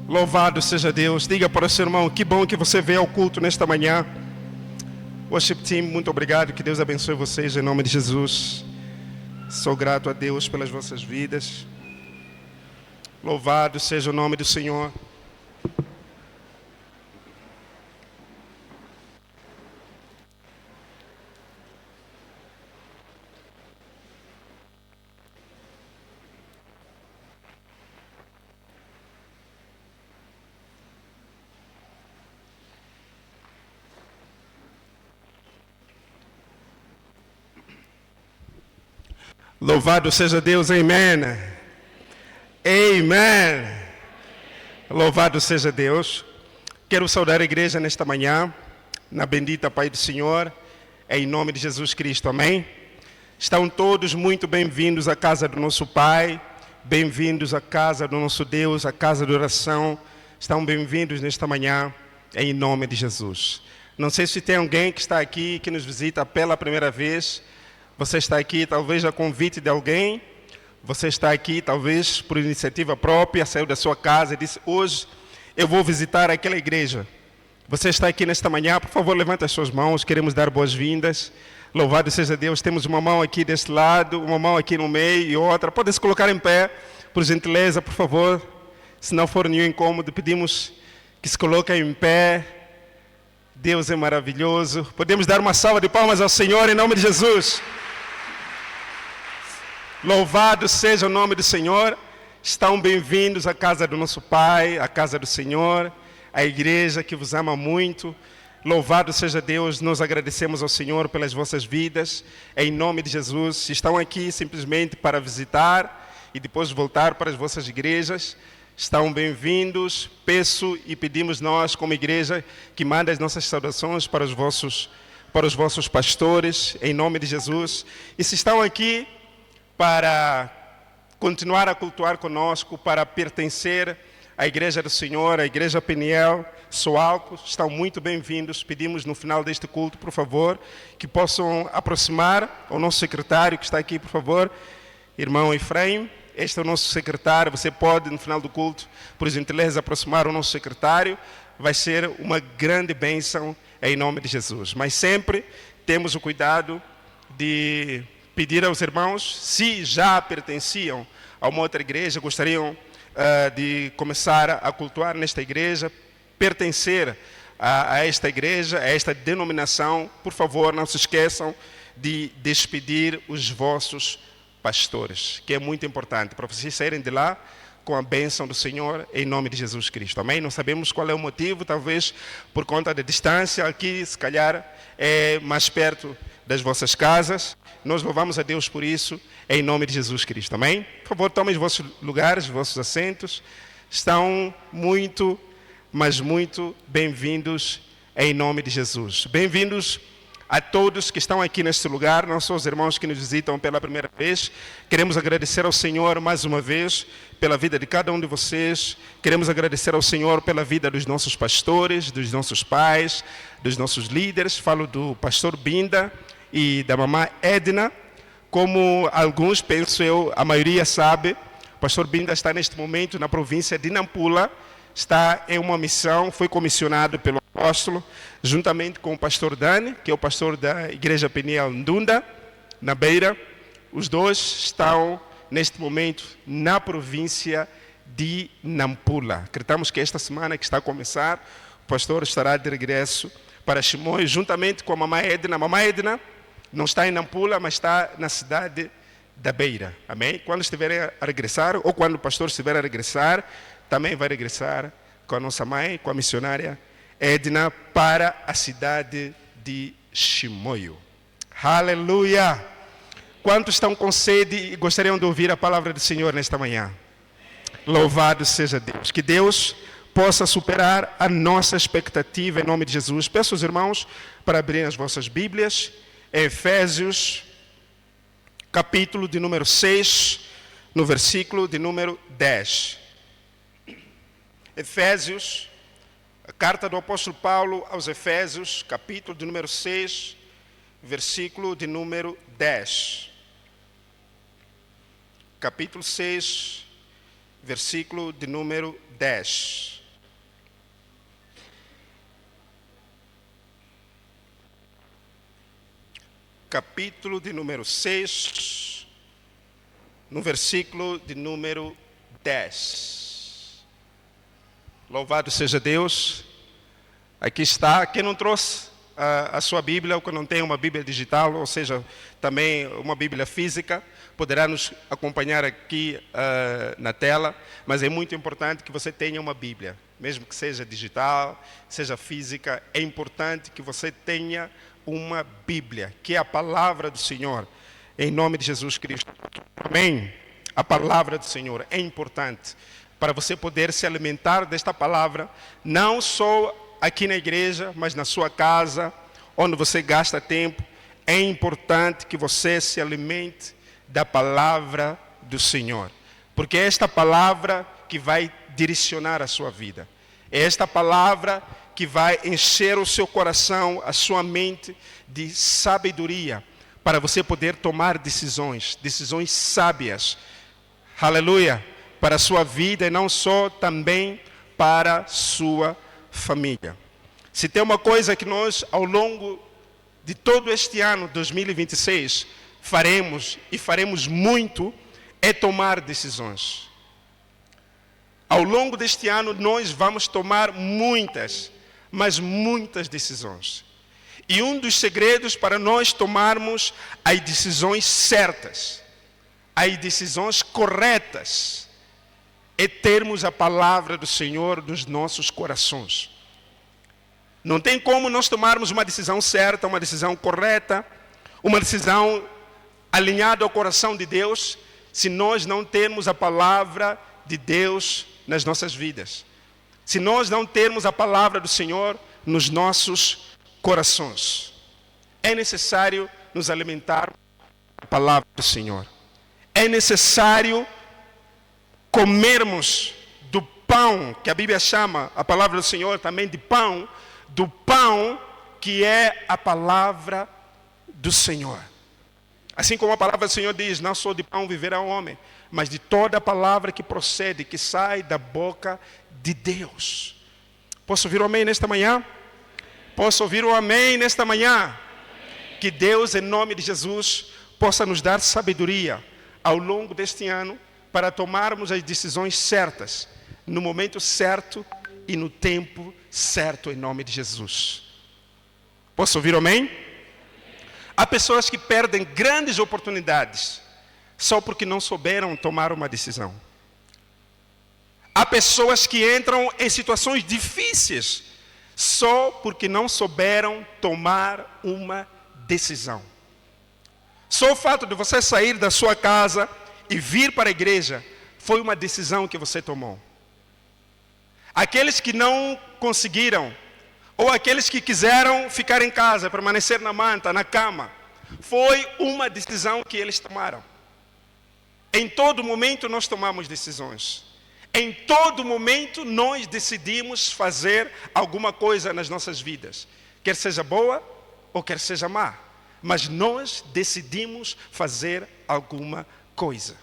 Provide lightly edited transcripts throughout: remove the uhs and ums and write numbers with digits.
Louvado seja Deus. Diga para o seu irmão, que bom que você veio ao culto nesta manhã. Worship Team, muito obrigado. Que Deus abençoe vocês em nome de Jesus. Sou grato a Deus pelas vossas vidas. Louvado seja o nome do Senhor. Louvado seja Deus, amém. Amém. Louvado seja Deus. Quero saudar a igreja nesta manhã, na bendita Pai do Senhor, em nome de Jesus Cristo, amém. Estão todos muito bem-vindos à casa do nosso Pai, bem-vindos à casa do nosso Deus, à casa de oração. Estão bem-vindos nesta manhã, em nome de Jesus. Não sei se tem alguém que está aqui, que nos visita pela primeira vez. Você está aqui talvez a convite de alguém, você está aqui talvez por iniciativa própria, saiu da sua casa e disse, hoje eu vou visitar aquela igreja. Você está aqui nesta manhã, por favor levante as suas mãos, queremos dar boas-vindas. Louvado seja Deus, temos uma mão aqui deste lado, uma mão aqui no meio e outra. Pode se colocar em pé, por gentileza, por favor. Se não for nenhum incômodo, pedimos que se coloquem em pé. Deus é maravilhoso. Podemos dar uma salva de palmas ao Senhor em nome de Jesus. Louvado seja o nome do Senhor. Estão bem-vindos à casa do nosso Pai, à casa do Senhor, à igreja que vos ama muito. Louvado seja Deus, nós agradecemos ao Senhor pelas vossas vidas, em nome de Jesus. Se estão aqui simplesmente para visitar e depois voltar para as vossas igrejas, estão bem-vindos. Peço e pedimos nós, como igreja, que mandem as nossas saudações para os vossos pastores, em nome de Jesus. E se estão aqui para continuar a cultuar conosco, para pertencer à Igreja do Senhor, à Igreja Peniel, Soalco, estão muito bem-vindos. Pedimos no final deste culto, por favor, que possam aproximar ao nosso secretário que está aqui, por favor, irmão Efraim. Este é o nosso secretário, você pode no final do culto, por gentileza, aproximar o nosso secretário. Vai ser uma grande bênção em nome de Jesus. Mas sempre temos o cuidado de pedir aos irmãos, se já pertenciam a uma outra igreja, gostariam de começar a cultuar nesta igreja, pertencer a esta igreja, a esta denominação, por favor, não se esqueçam de despedir os vossos pastores, que é muito importante, para vocês saírem de lá com a bênção do Senhor, em nome de Jesus Cristo, amém? Não sabemos qual é o motivo, talvez por conta da distância, aqui se calhar é mais perto das vossas casas. Nós louvamos a Deus por isso, em nome de Jesus Cristo, amém? Por favor, tomem os vossos lugares, os vossos assentos. Estão muito, mas muito bem-vindos em nome de Jesus. Bem-vindos a todos que estão aqui neste lugar, não só os irmãos que nos visitam pela primeira vez. Queremos agradecer ao Senhor mais uma vez pela vida de cada um de vocês. Queremos agradecer ao Senhor pela vida dos nossos pastores, dos nossos pais, dos nossos líderes. Falo do pastor Binda e da mamã Edna. Como alguns, penso eu, a maioria sabe, o pastor Binda está neste momento na província de Nampula, está em uma missão, foi comissionado pelo apóstolo, juntamente com o pastor Dani, que é o pastor da Igreja Peniel Ndunda, na Beira. Os dois estão neste momento na província de Nampula. Acreditamos que esta semana que está a começar, o pastor estará de regresso para Chimoio, juntamente com a mamãe Edna. A mamãe Edna não está em Nampula, mas está na cidade da Beira, amém? Quando estiverem a regressar, ou quando o pastor estiver a regressar, também vai regressar com a nossa mãe, com a missionária Edna, para a cidade de Chimoio. Aleluia! Quantos estão com sede e gostariam de ouvir a palavra do Senhor nesta manhã? Louvado seja Deus. Que Deus possa superar a nossa expectativa em nome de Jesus. Peço aos irmãos para abrirem as vossas Bíblias. Efésios, capítulo de número 6, no versículo de número 10. Efésios, a carta do apóstolo Paulo aos Efésios, capítulo de número 6, versículo de número 10. Capítulo 6, versículo de número 10. capítulo de número 6, no versículo de número 10. Louvado seja Deus. Aqui está. Quem não trouxe a sua Bíblia, ou que não tem uma Bíblia digital, ou seja, também uma Bíblia física, poderá nos acompanhar aqui na tela, mas é muito importante que você tenha uma Bíblia, mesmo que seja digital, seja física, é importante que você tenha uma Bíblia, que é a palavra do Senhor, em nome de Jesus Cristo. Amém? A palavra do Senhor é importante para você poder se alimentar desta palavra, não só aqui na igreja, mas na sua casa, onde você gasta tempo. É importante que você se alimente da palavra do Senhor, porque é esta palavra que vai direcionar a sua vida. É esta palavra que vai encher o seu coração, a sua mente de sabedoria, para você poder tomar decisões sábias. Aleluia! Para a sua vida e não só, também para a sua família. Se tem uma coisa que nós, ao longo de todo este ano, 2026, faremos muito, é tomar decisões. Ao longo deste ano, nós vamos tomar muitas, mas muitas decisões. E um dos segredos para nós tomarmos as decisões certas, as decisões corretas, é termos a palavra do Senhor nos nossos corações. Não tem como nós tomarmos uma decisão certa, uma decisão correta, uma decisão alinhada ao coração de Deus, se nós não termos a palavra de Deus nas nossas vidas. Se nós não termos a palavra do Senhor nos nossos corações. É necessário nos alimentar da palavra do Senhor. É necessário comermos do pão, que a Bíblia chama, a palavra do Senhor também de pão, do pão que é a palavra do Senhor. Assim como a palavra do Senhor diz, não só de pão viverá o homem, mas de toda a palavra que procede, que sai da boca de Deus. Posso ouvir o amém nesta manhã? Posso ouvir o amém nesta manhã? Que Deus, em nome de Jesus, possa nos dar sabedoria ao longo deste ano, para tomarmos as decisões certas, no momento certo e no tempo certo, em nome de Jesus. Posso ouvir amém? Há pessoas que perdem grandes oportunidades só porque não souberam tomar uma decisão. Há pessoas que entram em situações difíceis só porque não souberam tomar uma decisão. Só o fato de você sair da sua casa e vir para a igreja foi uma decisão que você tomou. Aqueles que não conseguiram, ou aqueles que quiseram ficar em casa, permanecer na manta, na cama, foi uma decisão que eles tomaram. Em todo momento nós tomamos decisões. Em todo momento nós decidimos fazer alguma coisa nas nossas vidas, quer seja boa ou quer seja má, mas nós decidimos fazer alguma coisa.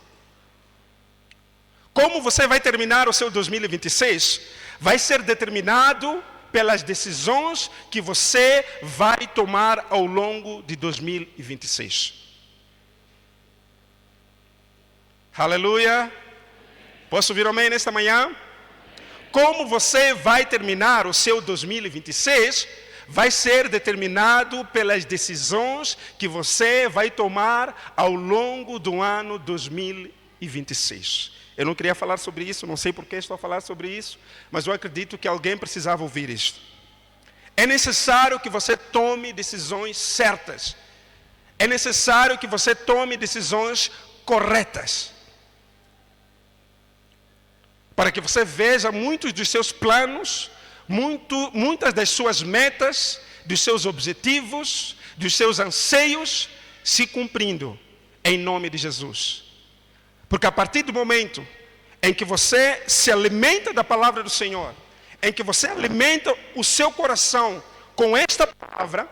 Como você vai terminar o seu 2026 vai ser determinado pelas decisões que você vai tomar ao longo de 2026. Aleluia! Posso ouvir amém nesta manhã? Como você vai terminar o seu 2026 vai ser determinado pelas decisões que você vai tomar ao longo do ano 2026. Eu não queria falar sobre isso, não sei por que estou a falar sobre isso, mas eu acredito que alguém precisava ouvir isto. É necessário que você tome decisões certas. É necessário que você tome decisões corretas. Para que você veja muitos dos seus planos, muitas das suas metas, dos seus objetivos, dos seus anseios se cumprindo em nome de Jesus. Porque a partir do momento em que você se alimenta da palavra do Senhor, em que você alimenta o seu coração com esta palavra,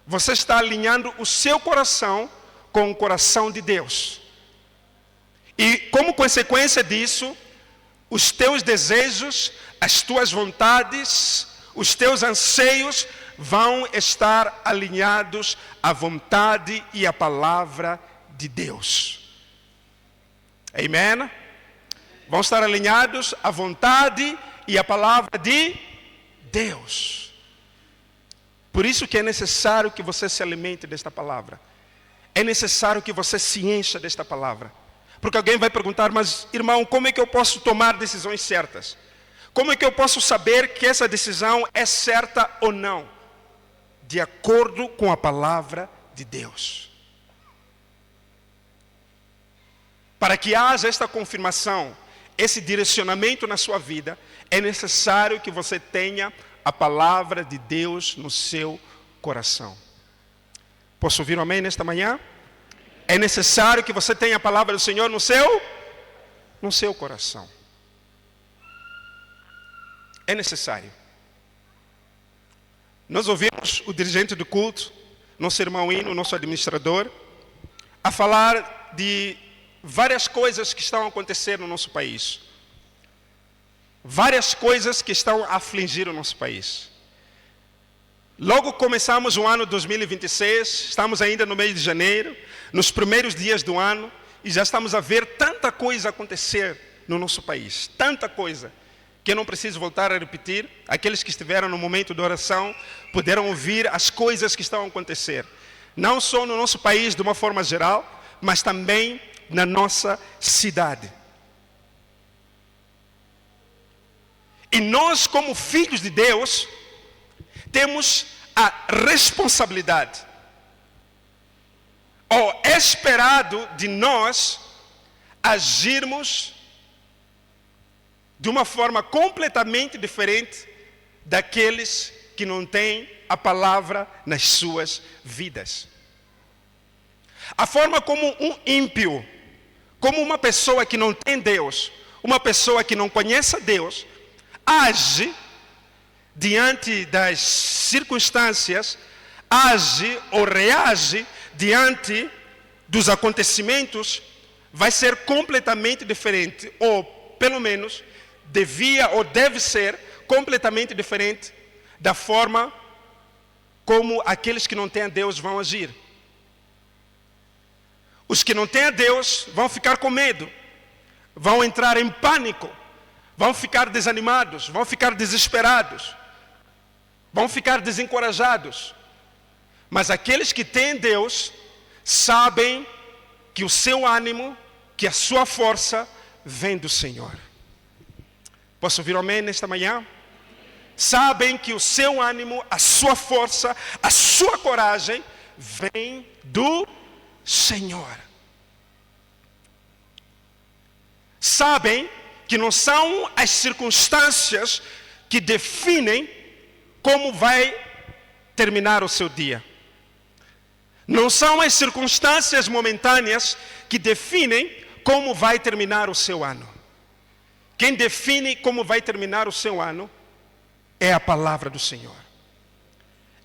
você está alinhando o seu coração com o coração de Deus. E como consequência disso, os teus desejos, as tuas vontades, os teus anseios vão estar alinhados à vontade e à palavra de Deus. Amém? Vão estar alinhados à vontade e à palavra de Deus. Por isso que é necessário que você se alimente desta palavra. É necessário que você se encha desta palavra. Porque alguém vai perguntar, mas irmão, como é que eu posso tomar decisões certas? Como é que eu posso saber que essa decisão é certa ou não? De acordo com a palavra de Deus. Para que haja esta confirmação, esse direcionamento na sua vida, é necessário que você tenha a palavra de Deus no seu coração. Posso ouvir um amém nesta manhã? É necessário que você tenha a palavra do Senhor no seu coração. É necessário. Nós ouvimos o dirigente do culto, nosso irmão Hino, nosso administrador, a falar de várias coisas que estão a acontecer no nosso país. Várias coisas que estão a afligir o nosso país. Logo começamos o ano 2026, estamos ainda no mês de janeiro, nos primeiros dias do ano, e já estamos a ver tanta coisa acontecer no nosso país. Tanta coisa, que eu não preciso voltar a repetir. Aqueles que estiveram no momento de oração puderam ouvir as coisas que estão a acontecer. Não só no nosso país de uma forma geral, mas também na nossa cidade. E nós, como filhos de Deus, temos a responsabilidade, ou é esperado de nós, agirmos de uma forma completamente diferente daqueles que não têm a palavra nas suas vidas. A forma como um ímpio, como uma pessoa que não tem Deus, uma pessoa que não conhece a Deus, age diante das circunstâncias, age ou reage diante dos acontecimentos, vai ser completamente diferente, ou pelo menos devia ou deve ser completamente diferente da forma como aqueles que não têm a Deus vão agir. Os que não têm a Deus vão ficar com medo, vão entrar em pânico, vão ficar desanimados, vão ficar desesperados, vão ficar desencorajados. Mas aqueles que têm Deus sabem que o seu ânimo, que a sua força vem do Senhor. Posso ouvir um amém nesta manhã? Sabem que o seu ânimo, a sua força, a sua coragem vem do Senhor. Sabem que não são as circunstâncias que definem como vai terminar o seu dia. Não são as circunstâncias momentâneas que definem como vai terminar o seu ano. Quem define como vai terminar o seu ano é a palavra do Senhor.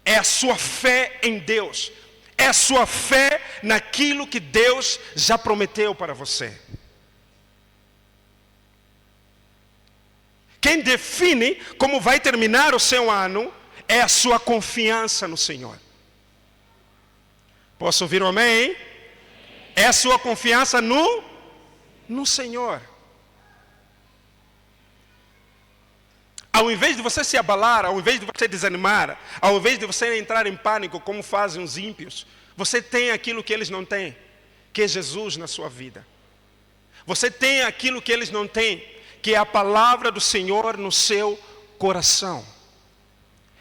É a sua fé em Deus. É a sua fé naquilo que Deus já prometeu para você. Quem define como vai terminar o seu ano é a sua confiança no Senhor. Posso ouvir um amém? É a sua confiança no Senhor. Ao invés de você se abalar, ao invés de você desanimar, ao invés de você entrar em pânico, como fazem os ímpios, você tem aquilo que eles não têm, que é Jesus na sua vida. Você tem aquilo que eles não têm, que é a palavra do Senhor no seu coração.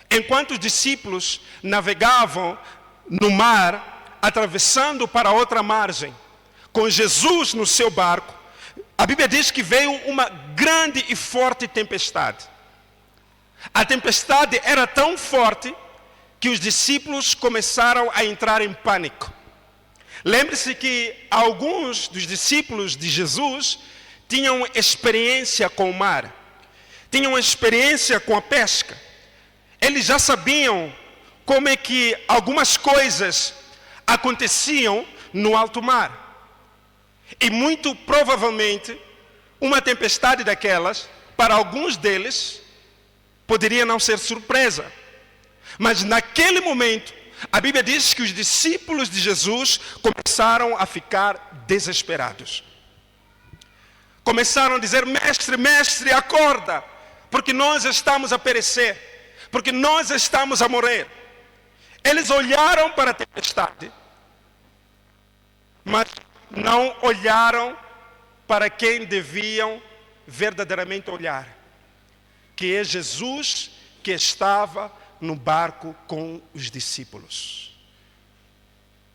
Enquanto os discípulos navegavam no mar, atravessando para outra margem, com Jesus no seu barco, a Bíblia diz que veio uma grande e forte tempestade. A tempestade era tão forte que os discípulos começaram a entrar em pânico. Lembre-se que alguns dos discípulos de Jesus tinham experiência com o mar, tinham experiência com a pesca. Eles já sabiam como é que algumas coisas aconteciam no alto mar. E muito provavelmente, uma tempestade daquelas, para alguns deles, poderia não ser surpresa. Mas naquele momento, a Bíblia diz que os discípulos de Jesus começaram a ficar desesperados. Começaram a dizer: mestre, mestre, acorda, porque nós estamos a perecer, porque nós estamos a morrer. Eles olharam para a tempestade, mas não olharam para quem deviam verdadeiramente olhar, que é Jesus, que estava no barco com os discípulos.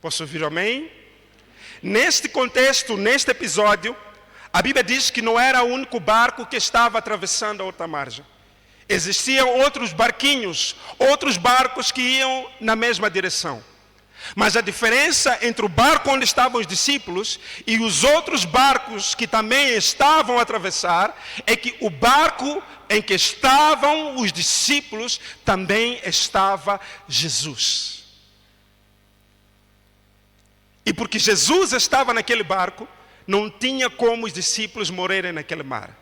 Posso ouvir amém? Neste contexto, neste episódio, a Bíblia diz que não era o único barco que estava atravessando a outra margem. Existiam outros barquinhos, outros barcos que iam na mesma direção. Mas a diferença entre o barco onde estavam os discípulos e os outros barcos que também estavam a atravessar é que o barco em que estavam os discípulos também estava Jesus. E porque Jesus estava naquele barco, não tinha como os discípulos morrerem naquele mar.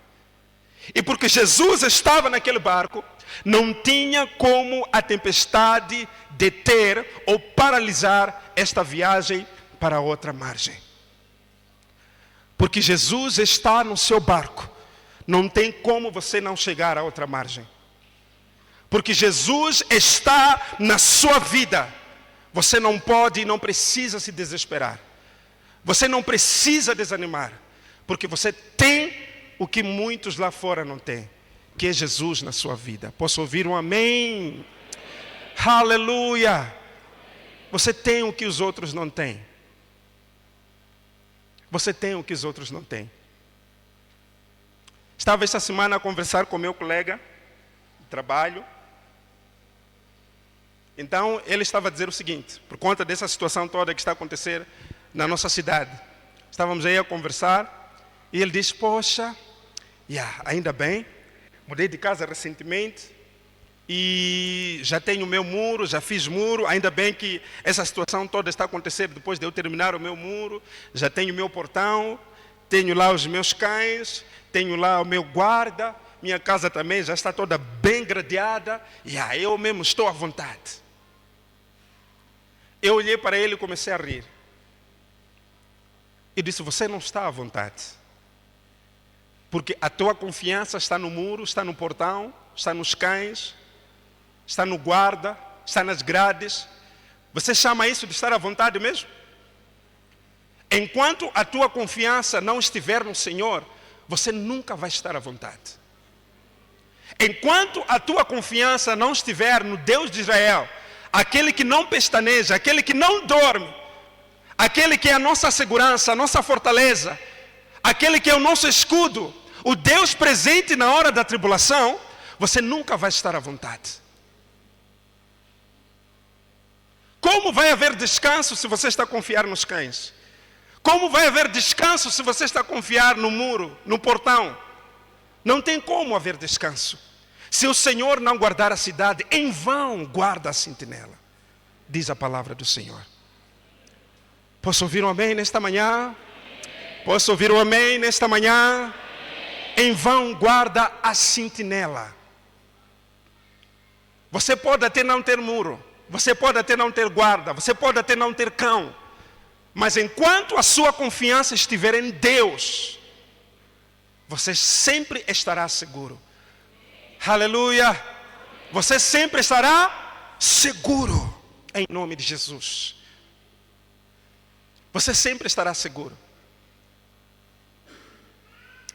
E porque Jesus estava naquele barco, não tinha como a tempestade deter ou paralisar esta viagem para outra margem. Porque Jesus está no seu barco, não tem como você não chegar a outra margem. Porque Jesus está na sua vida, você não pode e não precisa se desesperar. Você não precisa desanimar, porque você tem o que muitos lá fora não têm, que é Jesus na sua vida. Posso ouvir um amém? Aleluia! Você tem o que os outros não têm. Você tem o que os outros não têm. Estava esta semana a conversar com meu colega de trabalho. Então, ele estava a dizer o seguinte, por conta dessa situação toda que está a acontecer na nossa cidade. Estávamos aí a conversar e ele disse: poxa, ainda bem, mudei de casa recentemente e já tenho o meu muro, já fiz muro. Ainda bem que essa situação toda está a acontecer depois de eu terminar o meu muro. Já tenho o meu portão, tenho lá os meus cães, tenho lá o meu guarda. Minha casa também já está toda bem gradeada. Eu mesmo estou à vontade. Eu olhei para ele e comecei a rir. E disse: você não está à vontade. Porque a tua confiança está no muro, está no portão, está nos cães, está no guarda, está nas grades. Você chama isso de estar à vontade mesmo? Enquanto a tua confiança não estiver no Senhor, você nunca vai estar à vontade. Enquanto a tua confiança não estiver no Deus de Israel, aquele que não pestaneja, aquele que não dorme, aquele que é a nossa segurança, a nossa fortaleza, aquele que é o nosso escudo, o Deus presente na hora da tribulação, você nunca vai estar à vontade. Como vai haver descanso se você está a confiar nos cães? Como vai haver descanso se você está a confiar no muro, no portão? Não tem como haver descanso. Se o Senhor não guardar a cidade, em vão guarda a sentinela, diz a palavra do Senhor. Posso ouvir um amém nesta manhã? Posso ouvir um amém nesta manhã? Em vão guarda a sentinela. Você pode até não ter muro, você pode até não ter guarda, você pode até não ter cão, mas enquanto a sua confiança estiver em Deus, você sempre estará seguro. Aleluia! Você sempre estará seguro, em nome de Jesus. Você sempre estará seguro.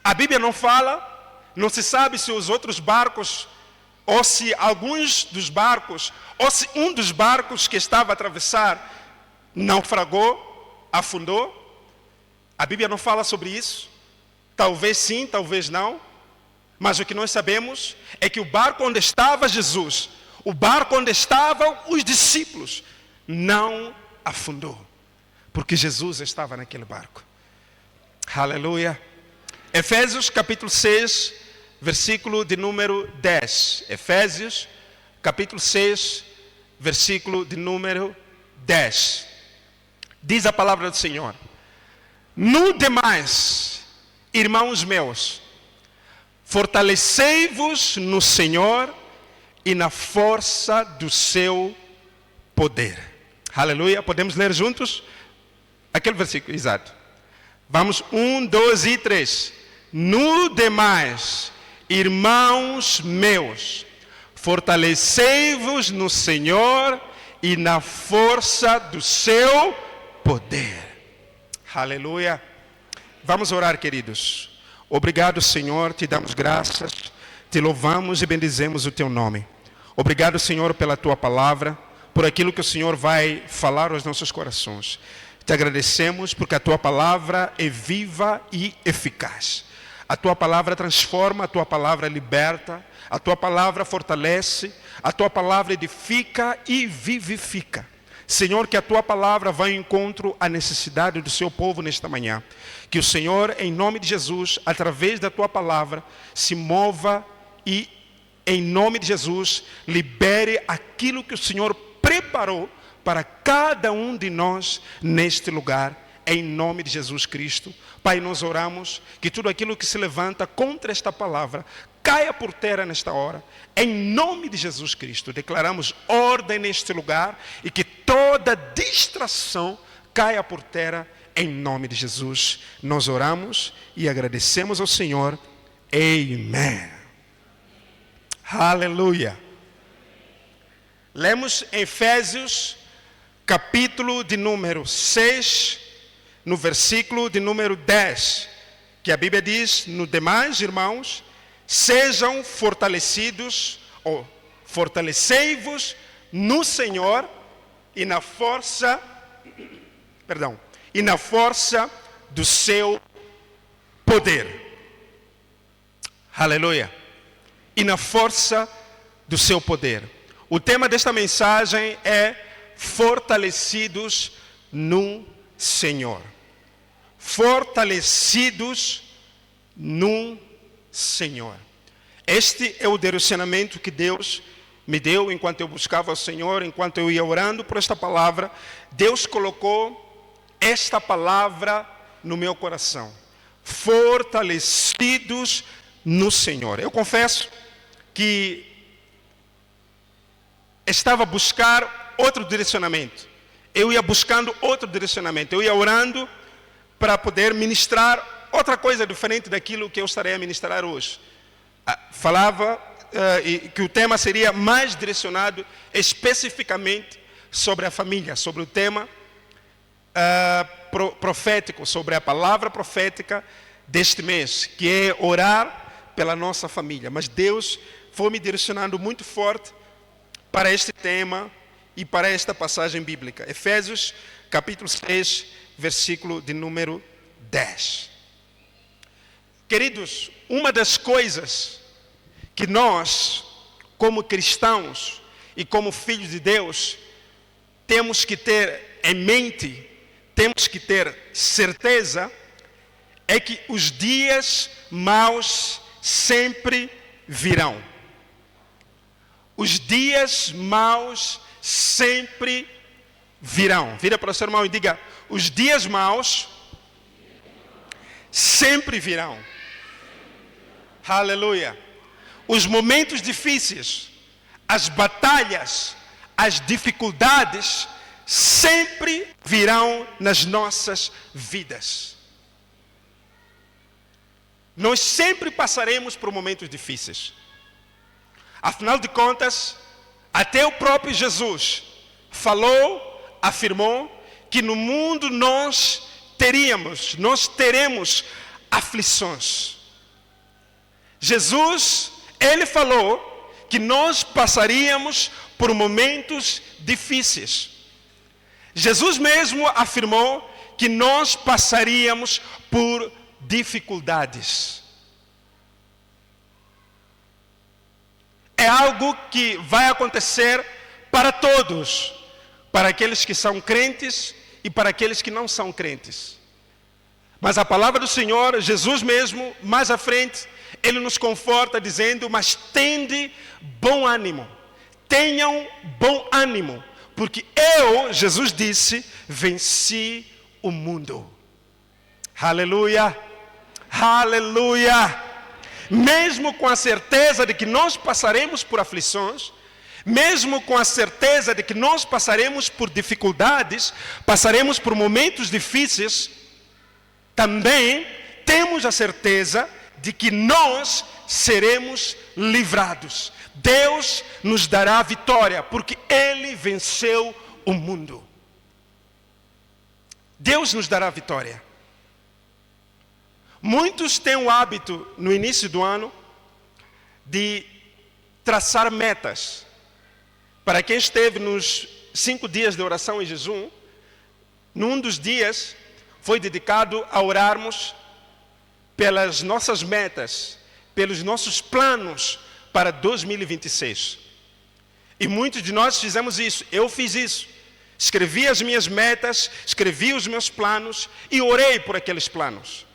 A Bíblia não fala, não se sabe se os outros barcos, ou se alguns dos barcos, ou se um dos barcos que estava a atravessar naufragou, afundou. A Bíblia não fala sobre isso. Talvez sim, talvez não. Mas o que nós sabemos é que o barco onde estava Jesus, o barco onde estavam os discípulos, não afundou, porque Jesus estava naquele barco. Aleluia. Efésios capítulo 6, versículo de número 10. Efésios capítulo 6, versículo de número 10. Diz a palavra do Senhor: no demais, irmãos meus, fortalecei-vos no Senhor e na força do seu poder. Aleluia. Podemos ler juntos? Aquele versículo, exato. Vamos, 1, 2 e 3. No demais, irmãos meus, fortalecei-vos no Senhor e na força do seu poder. Aleluia. Vamos orar, queridos. Obrigado, Senhor, te damos graças, te louvamos e bendizemos o teu nome. Obrigado, Senhor, pela tua palavra, por aquilo que o Senhor vai falar aos nossos corações. Te agradecemos porque a tua palavra é viva e eficaz. A tua palavra transforma, a tua palavra liberta, a tua palavra fortalece, a tua palavra edifica e vivifica. Senhor, que a tua palavra vá ao encontro à necessidade do seu povo nesta manhã. Que o Senhor, em nome de Jesus, através da tua palavra, se mova e, em nome de Jesus, libere aquilo que o Senhor preparou para cada um de nós neste lugar, em nome de Jesus Cristo. Pai, nós oramos que tudo aquilo que se levanta contra esta palavra caia por terra nesta hora, em nome de Jesus Cristo. Declaramos ordem neste lugar e que toda distração caia por terra, em nome de Jesus. Nós oramos e agradecemos ao Senhor. Amém. Aleluia. Lemos Efésios, capítulo de número 6, no versículo de número 10, que a Bíblia diz: no demais, irmãos, sejam fortalecidos, ou fortalecei-vos no Senhor e na força, do seu poder. Aleluia. E na força do seu poder. O tema desta mensagem é fortalecidos no Senhor. Fortalecidos no Senhor. Este é o direcionamento que Deus me deu enquanto eu buscava o Senhor, enquanto eu ia orando por esta palavra. Deus colocou esta palavra no meu coração. Fortalecidos no Senhor. Eu confesso que estava a buscar outro direcionamento. Eu ia buscando outro direcionamento. Eu ia orando para poder ministrar outra coisa diferente daquilo que eu estarei a ministrar hoje. Falava que o tema seria mais direcionado especificamente sobre a família, sobre o tema profético, sobre a palavra profética deste mês, que é orar pela nossa família. Mas Deus foi me direcionando muito forte para este tema e para esta passagem bíblica. Efésios, capítulo 6, versículo de número 10. Queridos, uma das coisas que nós, como cristãos e como filhos de Deus, temos que ter em mente, temos que ter certeza, é que os dias maus sempre virão. Os dias maus sempre virão. Vira para o seu irmão e diga: os dias maus sempre virão. Aleluia. Os momentos difíceis, as batalhas, as dificuldades sempre virão nas nossas vidas. Nós sempre passaremos por momentos difíceis. Afinal de contas, até o próprio Jesus falou, afirmou que no mundo nós teremos aflições. Jesus, ele falou que nós passaríamos por momentos difíceis. Jesus mesmo afirmou que nós passaríamos por dificuldades. É algo que vai acontecer para todos, para aqueles que são crentes e para aqueles que não são crentes. Mas a palavra do Senhor, Jesus mesmo, mais à frente, ele nos conforta dizendo: mas tende bom ânimo, tenham bom ânimo, porque eu, Jesus disse, venci o mundo. Aleluia, aleluia. Mesmo com a certeza de que nós passaremos por aflições, Mesmo com a certeza de que nós passaremos por dificuldades, passaremos por momentos difíceis, também temos a certeza de que nós seremos livrados. Deus nos dará vitória, porque Ele venceu o mundo. Deus nos dará vitória. Muitos têm o hábito, no início do ano, de traçar metas. Para quem esteve nos 5 dias de oração e jejum, num dos dias foi dedicado a orarmos pelas nossas metas, pelos nossos planos para 2026. E muitos de nós fizemos isso, eu fiz isso. Escrevi as minhas metas, escrevi os meus planos e orei por aqueles planos.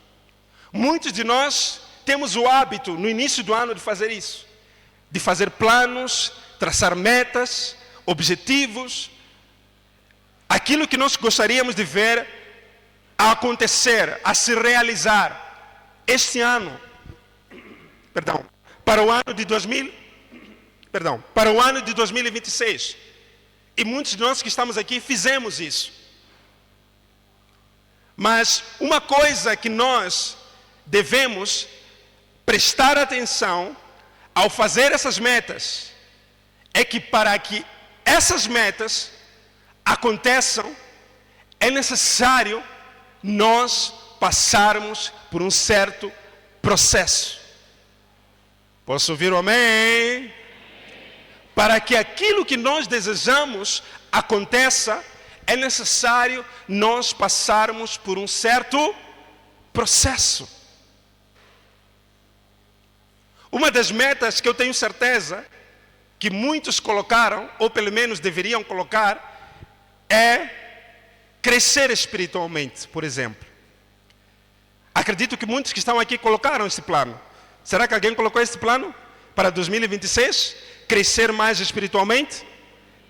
Muitos de nós temos o hábito, no início do ano, de fazer isso. De fazer planos, traçar metas, objetivos, aquilo que nós gostaríamos de ver a acontecer, a se realizar este ano, para o ano de 2026. E muitos de nós que estamos aqui fizemos isso. Mas uma coisa que nós devemos prestar atenção ao fazer essas metas é que para que essas metas aconteçam, é necessário nós passarmos por um certo processo. Posso ouvir um amém? Para que aquilo que nós desejamos aconteça, é necessário nós passarmos por um certo processo. Uma das metas que eu tenho certeza que muitos colocaram, ou pelo menos deveriam colocar, é crescer espiritualmente, por exemplo. Acredito que muitos que estão aqui colocaram esse plano. Será que alguém colocou esse plano para 2026? Crescer mais espiritualmente?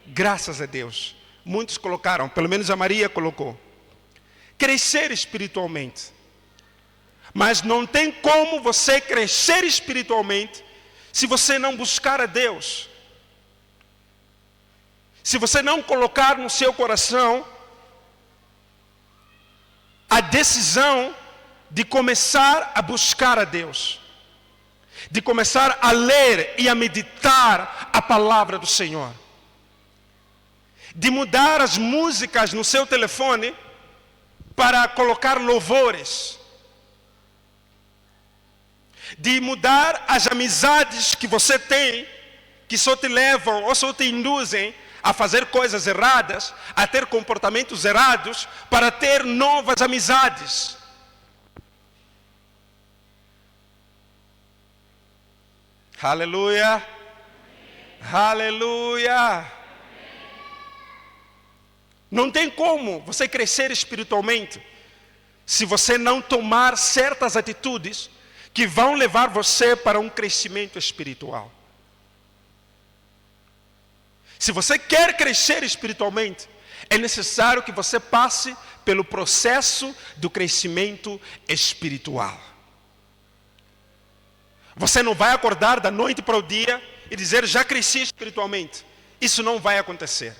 Graças a Deus. Muitos colocaram, pelo menos a Maria colocou. Crescer espiritualmente. Mas não tem como você crescer espiritualmente se você não buscar a Deus. Se você não colocar no seu coração a decisão de começar a buscar a Deus, de começar a ler e a meditar a palavra do Senhor, de mudar as músicas no seu telefone para colocar louvores, de mudar as amizades que você tem, que só te levam ou só te induzem a fazer coisas erradas, a ter comportamentos errados, para ter novas amizades. Aleluia! Aleluia! Não tem como você crescer espiritualmente se você não tomar certas atitudes que vão levar você para um crescimento espiritual. Se você quer crescer espiritualmente, é necessário que você passe pelo processo do crescimento espiritual. Você não vai acordar da noite para o dia e dizer, já cresci espiritualmente. Isso não vai acontecer.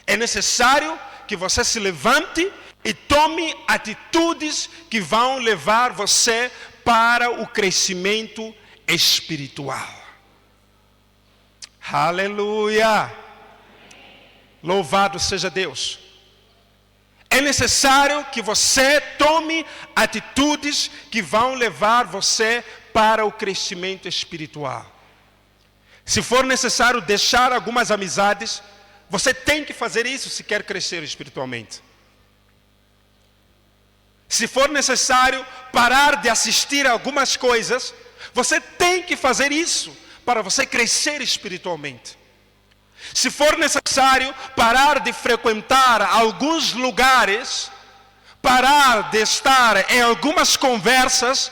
É necessário que você se levante e tome atitudes que vão levar você para o crescimento espiritual. Aleluia! Louvado seja Deus. É necessário que você tome atitudes que vão levar você para o crescimento espiritual. Se for necessário deixar algumas amizades, você tem que fazer isso se quer crescer espiritualmente. Se for necessário parar de assistir a algumas coisas, você tem que fazer isso para você crescer espiritualmente. Se for necessário parar de frequentar alguns lugares, parar de estar em algumas conversas,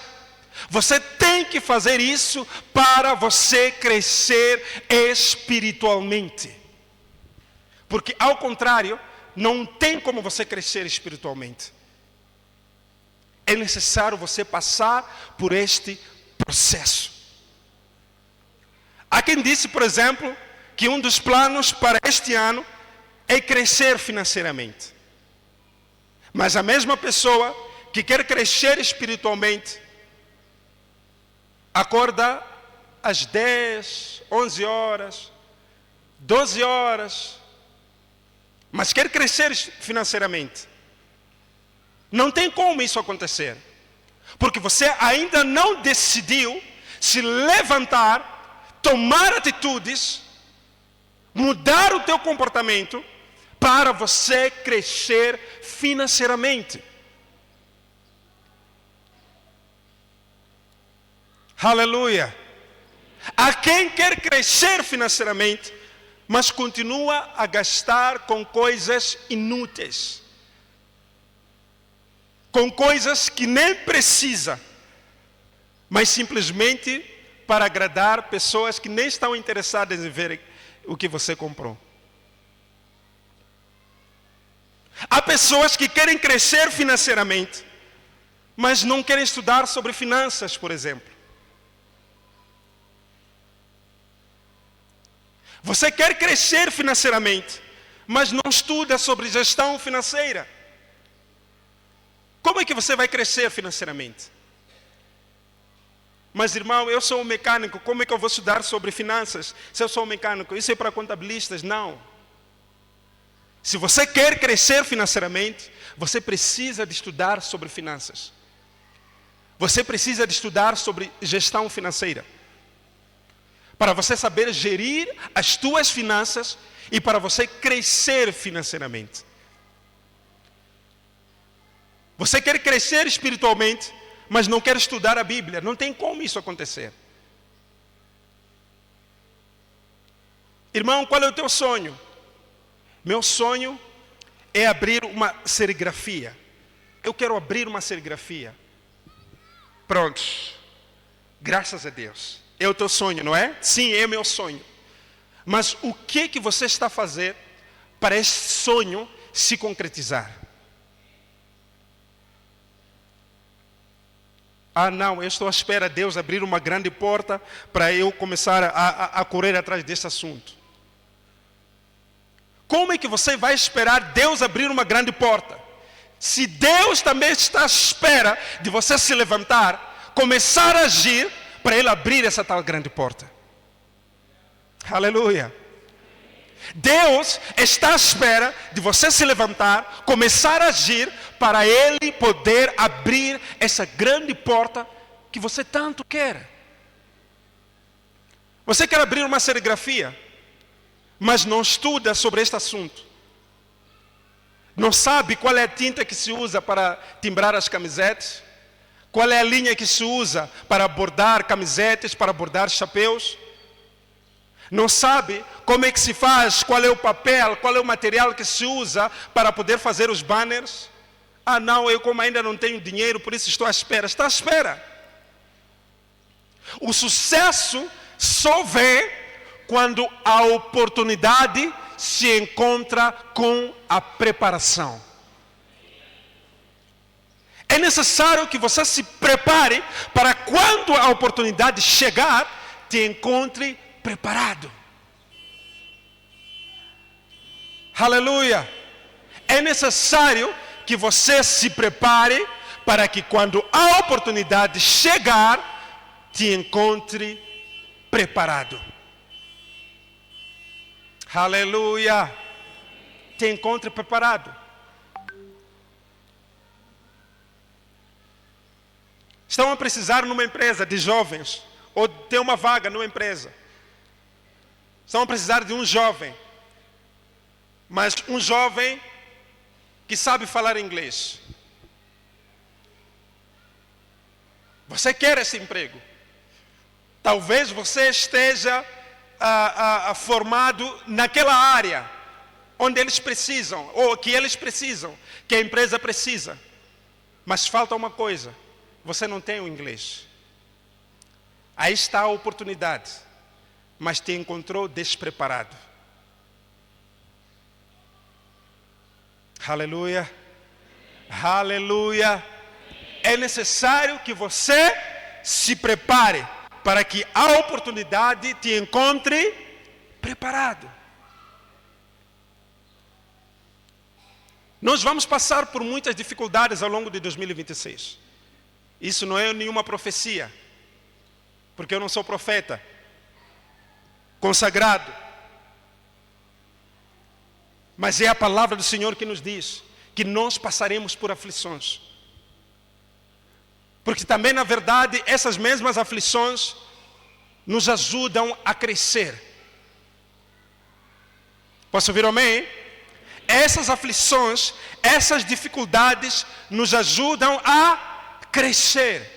você tem que fazer isso para você crescer espiritualmente. Porque, ao contrário, não tem como você crescer espiritualmente. É necessário você passar por este processo. Há quem disse, por exemplo, que um dos planos para este ano é crescer financeiramente. Mas a mesma pessoa que quer crescer espiritualmente, acorda às 10, 11 horas, 12 horas, mas quer crescer financeiramente. Não tem como isso acontecer, porque você ainda não decidiu se levantar, tomar atitudes, mudar o teu comportamento para você crescer financeiramente. Aleluia! Há quem quer crescer financeiramente, mas continua a gastar com coisas inúteis, com coisas que nem precisa, mas simplesmente para agradar pessoas que nem estão interessadas em ver o que você comprou. Há pessoas que querem crescer financeiramente, mas não querem estudar sobre finanças, por exemplo. Você quer crescer financeiramente, mas não estuda sobre gestão financeira. Como é que você vai crescer financeiramente? Mas, irmão, eu sou um mecânico, como é que eu vou estudar sobre finanças? Se eu sou um mecânico, isso é para contabilistas? Não. Se você quer crescer financeiramente, você precisa de estudar sobre finanças. Você precisa de estudar sobre gestão financeira. Para você saber gerir as tuas finanças e para você crescer financeiramente. Você quer crescer espiritualmente, mas não quer estudar a Bíblia. Não tem como isso acontecer. Irmão, qual é o teu sonho? Meu sonho é abrir uma serigrafia. Eu quero abrir uma serigrafia. Pronto. Graças a Deus. É o teu sonho, não é? Sim, é o meu sonho. Mas o que você está a fazer para esse sonho se concretizar? Ah, não, eu estou à espera de Deus abrir uma grande porta para eu começar a correr atrás desse assunto. Como é que você vai esperar Deus abrir uma grande porta? Se Deus também está à espera de você se levantar, começar a agir, para Ele abrir essa tal grande porta. Aleluia. Deus está à espera de você se levantar, começar a agir, para Ele poder abrir essa grande porta que você tanto quer. Você quer abrir uma serigrafia, mas não estuda sobre este assunto. Não sabe qual é a tinta que se usa para timbrar as camisetas. Qual é a linha que se usa para bordar camisetas, para bordar chapéus? Não sabe como é que se faz, qual é o papel, qual é o material que se usa para poder fazer os banners? Ah, não, eu como ainda não tenho dinheiro, por isso estou à espera. Está à espera. O sucesso só vem quando a oportunidade se encontra com a preparação. É necessário que você se prepare para quando a oportunidade chegar, te encontre preparado. Aleluia! É necessário que você se prepare para que quando a oportunidade chegar, te encontre preparado. Aleluia! Te encontre preparado. Estão a precisar numa empresa de jovens, ou ter uma vaga numa empresa. Estão a precisar de um jovem, mas um jovem que sabe falar inglês. Você quer esse emprego? Talvez você esteja formado naquela área onde eles precisam, ou que eles precisam, que a empresa precisa. Mas falta uma coisa. Você não tem o inglês. Aí está a oportunidade, mas te encontrou despreparado. Aleluia. Aleluia. É necessário que você se prepare para que a oportunidade te encontre preparado. Nós vamos passar por muitas dificuldades ao longo de 2026. Isso não é nenhuma profecia, porque eu não sou profeta consagrado. Mas é a palavra do Senhor que nos diz que nós passaremos por aflições. Porque também, na verdade, essas mesmas aflições nos ajudam a crescer. Posso ouvir amém? Essas aflições, essas dificuldades nos ajudam a crescer.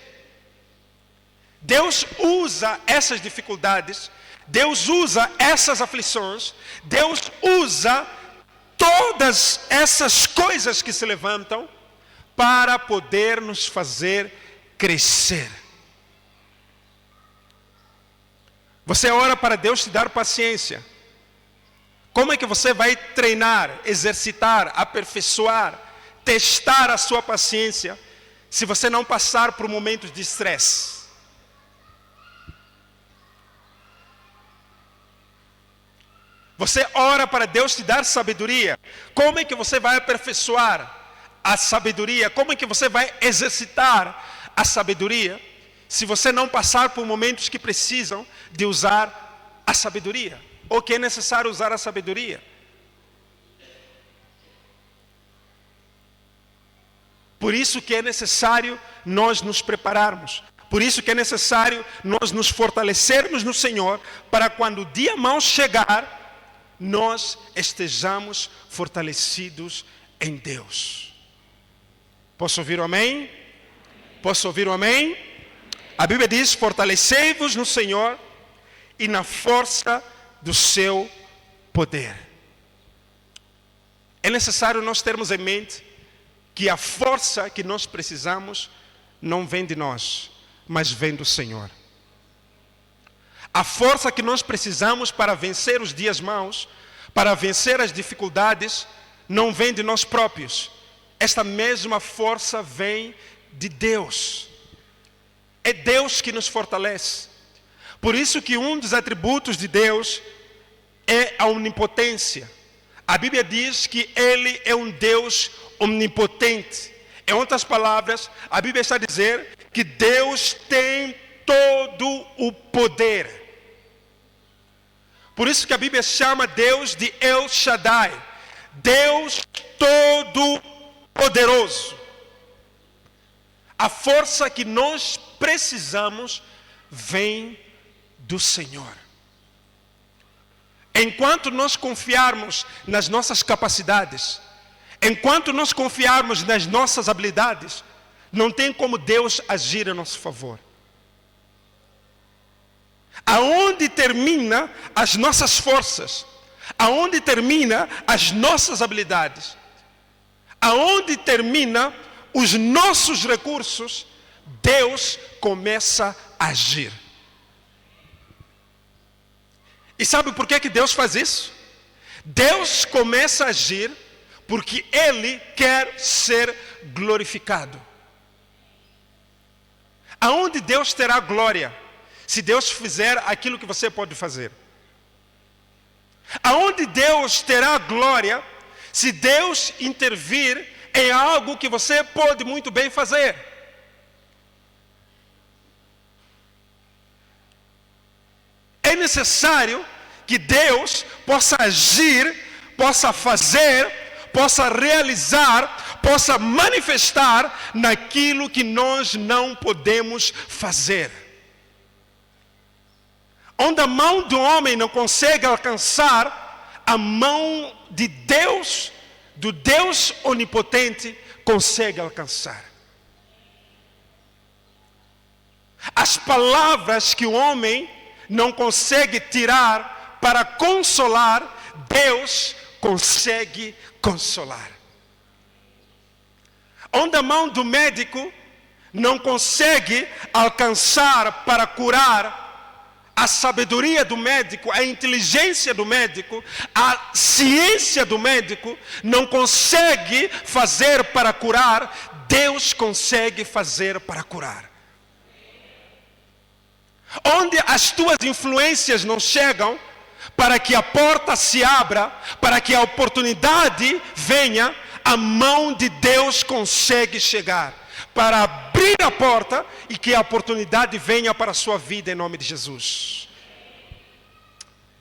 Deus usa essas dificuldades, Deus usa essas aflições, Deus usa todas essas coisas que se levantam para poder nos fazer crescer. Você ora para Deus te dar paciência. Como é que você vai treinar, exercitar, aperfeiçoar, testar a sua paciência se você não passar por momentos de estresse? Você ora para Deus te dar sabedoria. Como é que você vai aperfeiçoar a sabedoria? Como é que você vai exercitar a sabedoria se você não passar por momentos que precisam de usar a sabedoria? Ou que é necessário usar a sabedoria? Por isso que é necessário nós nos prepararmos. Por isso que é necessário nós nos fortalecermos no Senhor, para quando o dia mau chegar, nós estejamos fortalecidos em Deus. Posso ouvir um amém? Posso ouvir um amém? A Bíblia diz: fortalecei-vos no Senhor e na força do seu poder. É necessário nós termos em mente que a força que nós precisamos não vem de nós, mas vem do Senhor. A força que nós precisamos para vencer os dias maus, para vencer as dificuldades, não vem de nós próprios. Esta mesma força vem de Deus. É Deus que nos fortalece. Por isso que um dos atributos de Deus é a onipotência. A Bíblia diz que Ele é um Deus onipotente. Em outras palavras, a Bíblia está a dizer que Deus tem todo o poder. Por isso que a Bíblia chama Deus de El Shaddai, Deus Todo-Poderoso. A força que nós precisamos vem do Senhor. Enquanto nós confiarmos nas nossas capacidades, enquanto nós confiarmos nas nossas habilidades, não tem como Deus agir a nosso favor. Aonde termina as nossas forças? Aonde termina as nossas habilidades? Aonde termina os nossos recursos? Deus começa a agir. E sabe por que Deus faz isso? Deus começa a agir porque Ele quer ser glorificado. Aonde Deus terá glória? Se Deus fizer aquilo que você pode fazer. Aonde Deus terá glória? Se Deus intervir em algo que você pode muito bem fazer. É necessário que Deus possa agir, possa fazer, possa realizar, possa manifestar naquilo que nós não podemos fazer. Onde a mão do homem não consegue alcançar, a mão de Deus, do Deus onipotente, consegue alcançar. As palavras que o homem não consegue tirar para consolar, Deus consegue consolar. Onde a mão do médico não consegue alcançar para curar, a sabedoria do médico, a inteligência do médico, a ciência do médico não consegue fazer para curar, Deus consegue fazer para curar. Onde as tuas influências não chegam para que a porta se abra, para que a oportunidade venha, a mão de Deus consegue chegar para abrir a porta e que a oportunidade venha para a sua vida em nome de Jesus.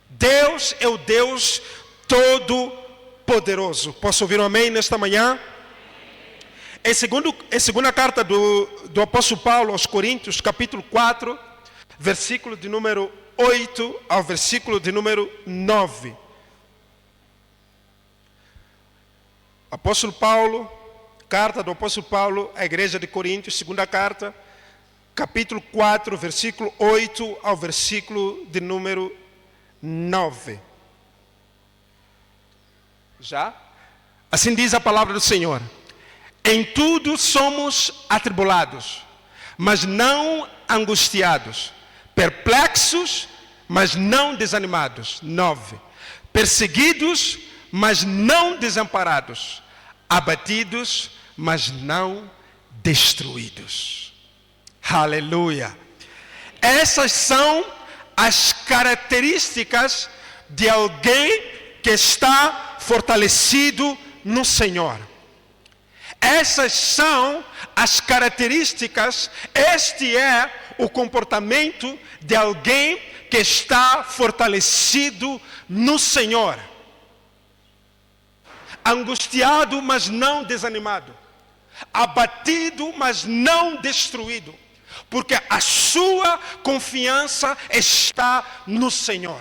Deus é o Deus Todo-Poderoso. Posso ouvir um amém nesta manhã? Em segunda carta do apóstolo Paulo aos Coríntios, capítulo 4, versículo de número 8 ao versículo de número 9. Apóstolo Paulo, carta do apóstolo Paulo à igreja de Coríntios, segunda carta, capítulo 4, versículo 8 ao versículo de número 9. Já? Assim diz a palavra do Senhor. Em tudo somos atribulados, mas não angustiados, perplexos, mas não desanimados. 9. Perseguidos, mas não desamparados, abatidos, mas não destruídos. Aleluia! Essas são as características de alguém que está fortalecido no Senhor. Essas são as características, este é o comportamento de alguém que está fortalecido no Senhor. Angustiado, mas não desanimado. Abatido, mas não destruído. Porque a sua confiança está no Senhor.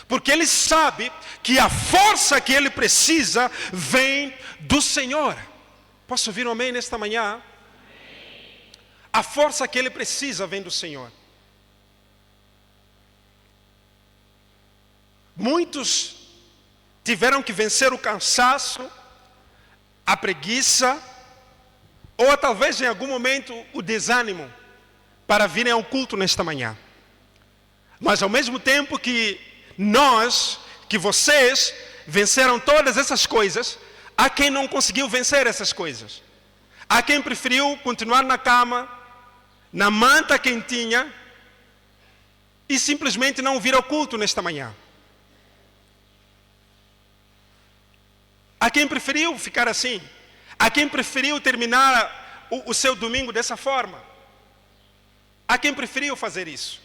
Porque ele sabe que a força que ele precisa vem do Senhor. Posso ouvir um amém nesta manhã? A força que ele precisa vem do Senhor. Muitos tiveram que vencer o cansaço, a preguiça, ou talvez em algum momento o desânimo, para virem ao culto nesta manhã. Mas ao mesmo tempo que vocês venceram todas essas coisas, há quem não conseguiu vencer essas coisas. Há quem preferiu continuar na cama, na manta quentinha, e simplesmente não vir ao culto nesta manhã. Há quem preferiu ficar assim. Há quem preferiu terminar o seu domingo dessa forma. Há quem preferiu fazer isso.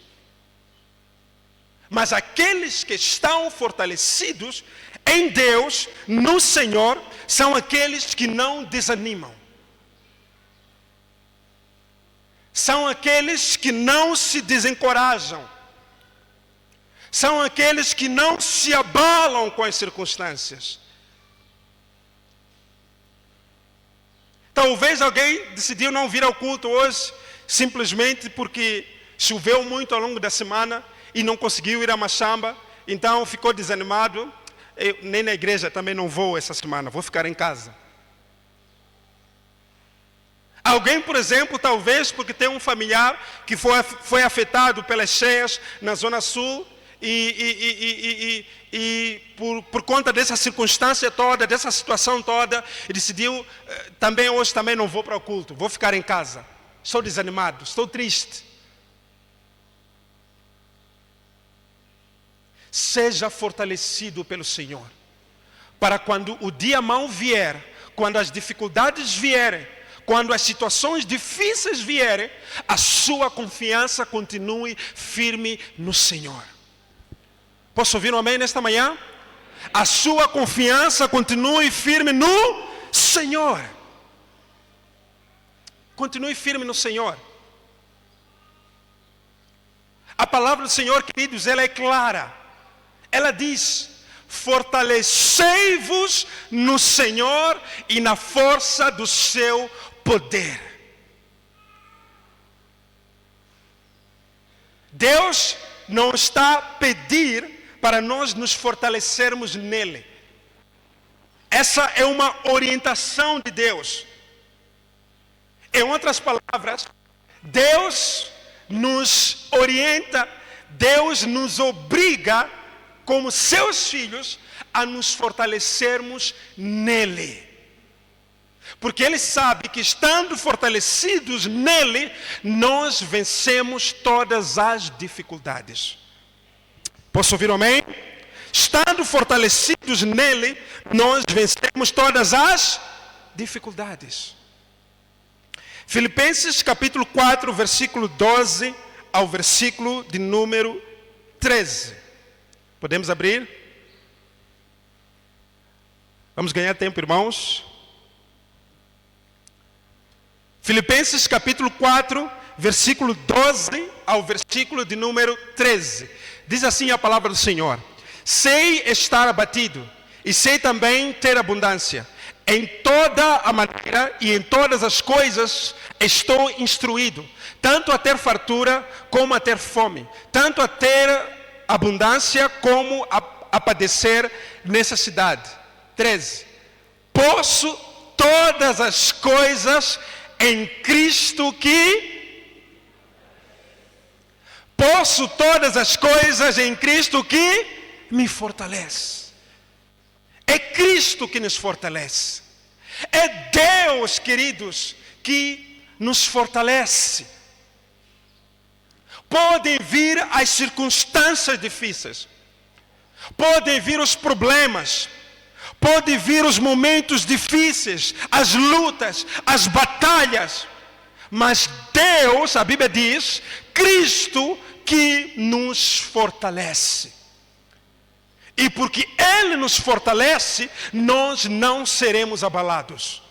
Mas aqueles que estão fortalecidos em Deus, no Senhor, são aqueles que não desanimam. São aqueles que não se desencorajam. São aqueles que não se abalam com as circunstâncias. Talvez alguém decidiu não vir ao culto hoje, simplesmente porque choveu muito ao longo da semana e não conseguiu ir a Machamba, então ficou desanimado. Eu, nem na igreja também não vou essa semana, vou ficar em casa. Alguém, por exemplo, talvez porque tem um familiar que foi afetado pelas cheias na Zona Sul e por conta dessa circunstância toda, dessa situação toda, decidiu, hoje também não vou para o culto, vou ficar em casa. Estou desanimado, estou triste. Seja fortalecido pelo Senhor, para quando o dia mau vier, quando as dificuldades vierem, quando as situações difíceis vierem, a sua confiança continue firme no Senhor. Posso ouvir um amém nesta manhã? A sua confiança continue firme no Senhor. Continue firme no Senhor. A palavra do Senhor, queridos, ela é clara. Ela diz: fortalecei-vos no Senhor e na força do seu poder. Deus não está a pedir para nós nos fortalecermos nele. Essa é uma orientação de Deus. Em outras palavras, Deus nos orienta, Deus nos obriga, como seus filhos, a nos fortalecermos nele. Porque Ele sabe que estando fortalecidos nele, nós vencemos todas as dificuldades. Posso ouvir um amém? Estando fortalecidos nele, nós vencemos todas as dificuldades. Filipenses capítulo 4, versículo 12 ao versículo de número 13. Podemos abrir? Vamos ganhar tempo, irmãos. Filipenses capítulo 4, versículo 12 ao versículo de número 13. Diz assim a palavra do Senhor: sei estar abatido e sei também ter abundância. Em toda a maneira e em todas as coisas estou instruído, tanto a ter fartura como a ter fome, tanto a ter abundância como a padecer necessidade. 13. Posso todas as coisas em Cristo que... Posso todas as coisas em Cristo que me fortalece. É Cristo que nos fortalece. É Deus, queridos, que nos fortalece. Podem vir as circunstâncias difíceis. Podem vir os problemas. Podem vir os momentos difíceis, as lutas, as batalhas. Mas Deus, a Bíblia diz, Cristo que nos fortalece. E porque Ele nos fortalece, nós não seremos abalados.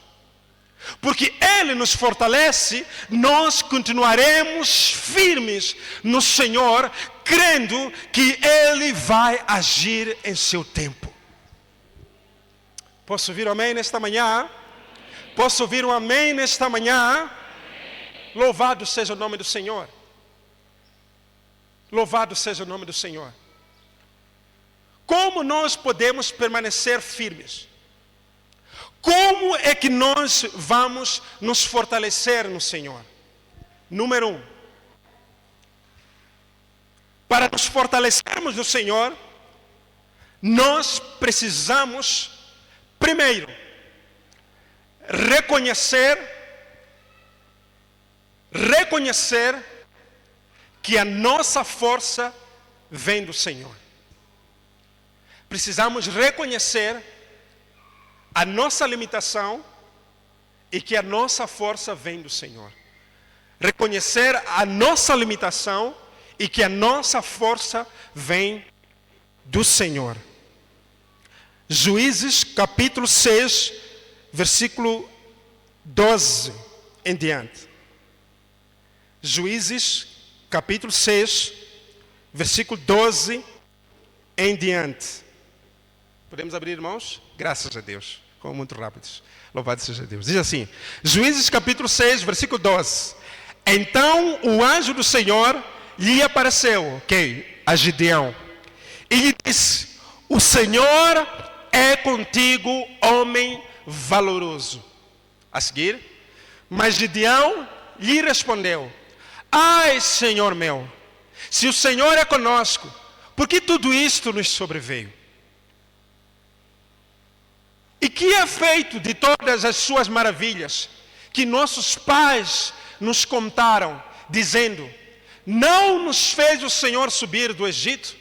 Porque Ele nos fortalece, nós continuaremos firmes no Senhor, crendo que Ele vai agir em seu tempo. Posso ouvir um amém nesta manhã? Posso ouvir um amém nesta manhã? Louvado seja o nome do Senhor. Louvado seja o nome do Senhor. Como nós podemos permanecer firmes? Como é que nós vamos nos fortalecer no Senhor? Número 1. Para nos fortalecermos no Senhor, nós precisamos, primeiro, reconhecer que a nossa força vem do Senhor. Precisamos reconhecer a nossa limitação e que a nossa força vem do Senhor. Reconhecer a nossa limitação e que a nossa força vem do Senhor. Juízes capítulo 6, versículo 12 em diante. Juízes capítulo 6, versículo 12 em diante. Podemos abrir, irmãos? Graças a Deus. Como muito rápidos. Louvado seja Deus. Diz assim, Juízes capítulo 6, versículo 12. Então o anjo do Senhor lhe apareceu, a Gideão, e lhe disse: o Senhor é contigo, homem valoroso. A seguir, mas Gideão lhe respondeu: ai, Senhor meu, se o Senhor é conosco, por que tudo isto nos sobreveio? E que é feito de todas as suas maravilhas que nossos pais nos contaram, dizendo: não nos fez o Senhor subir do Egito?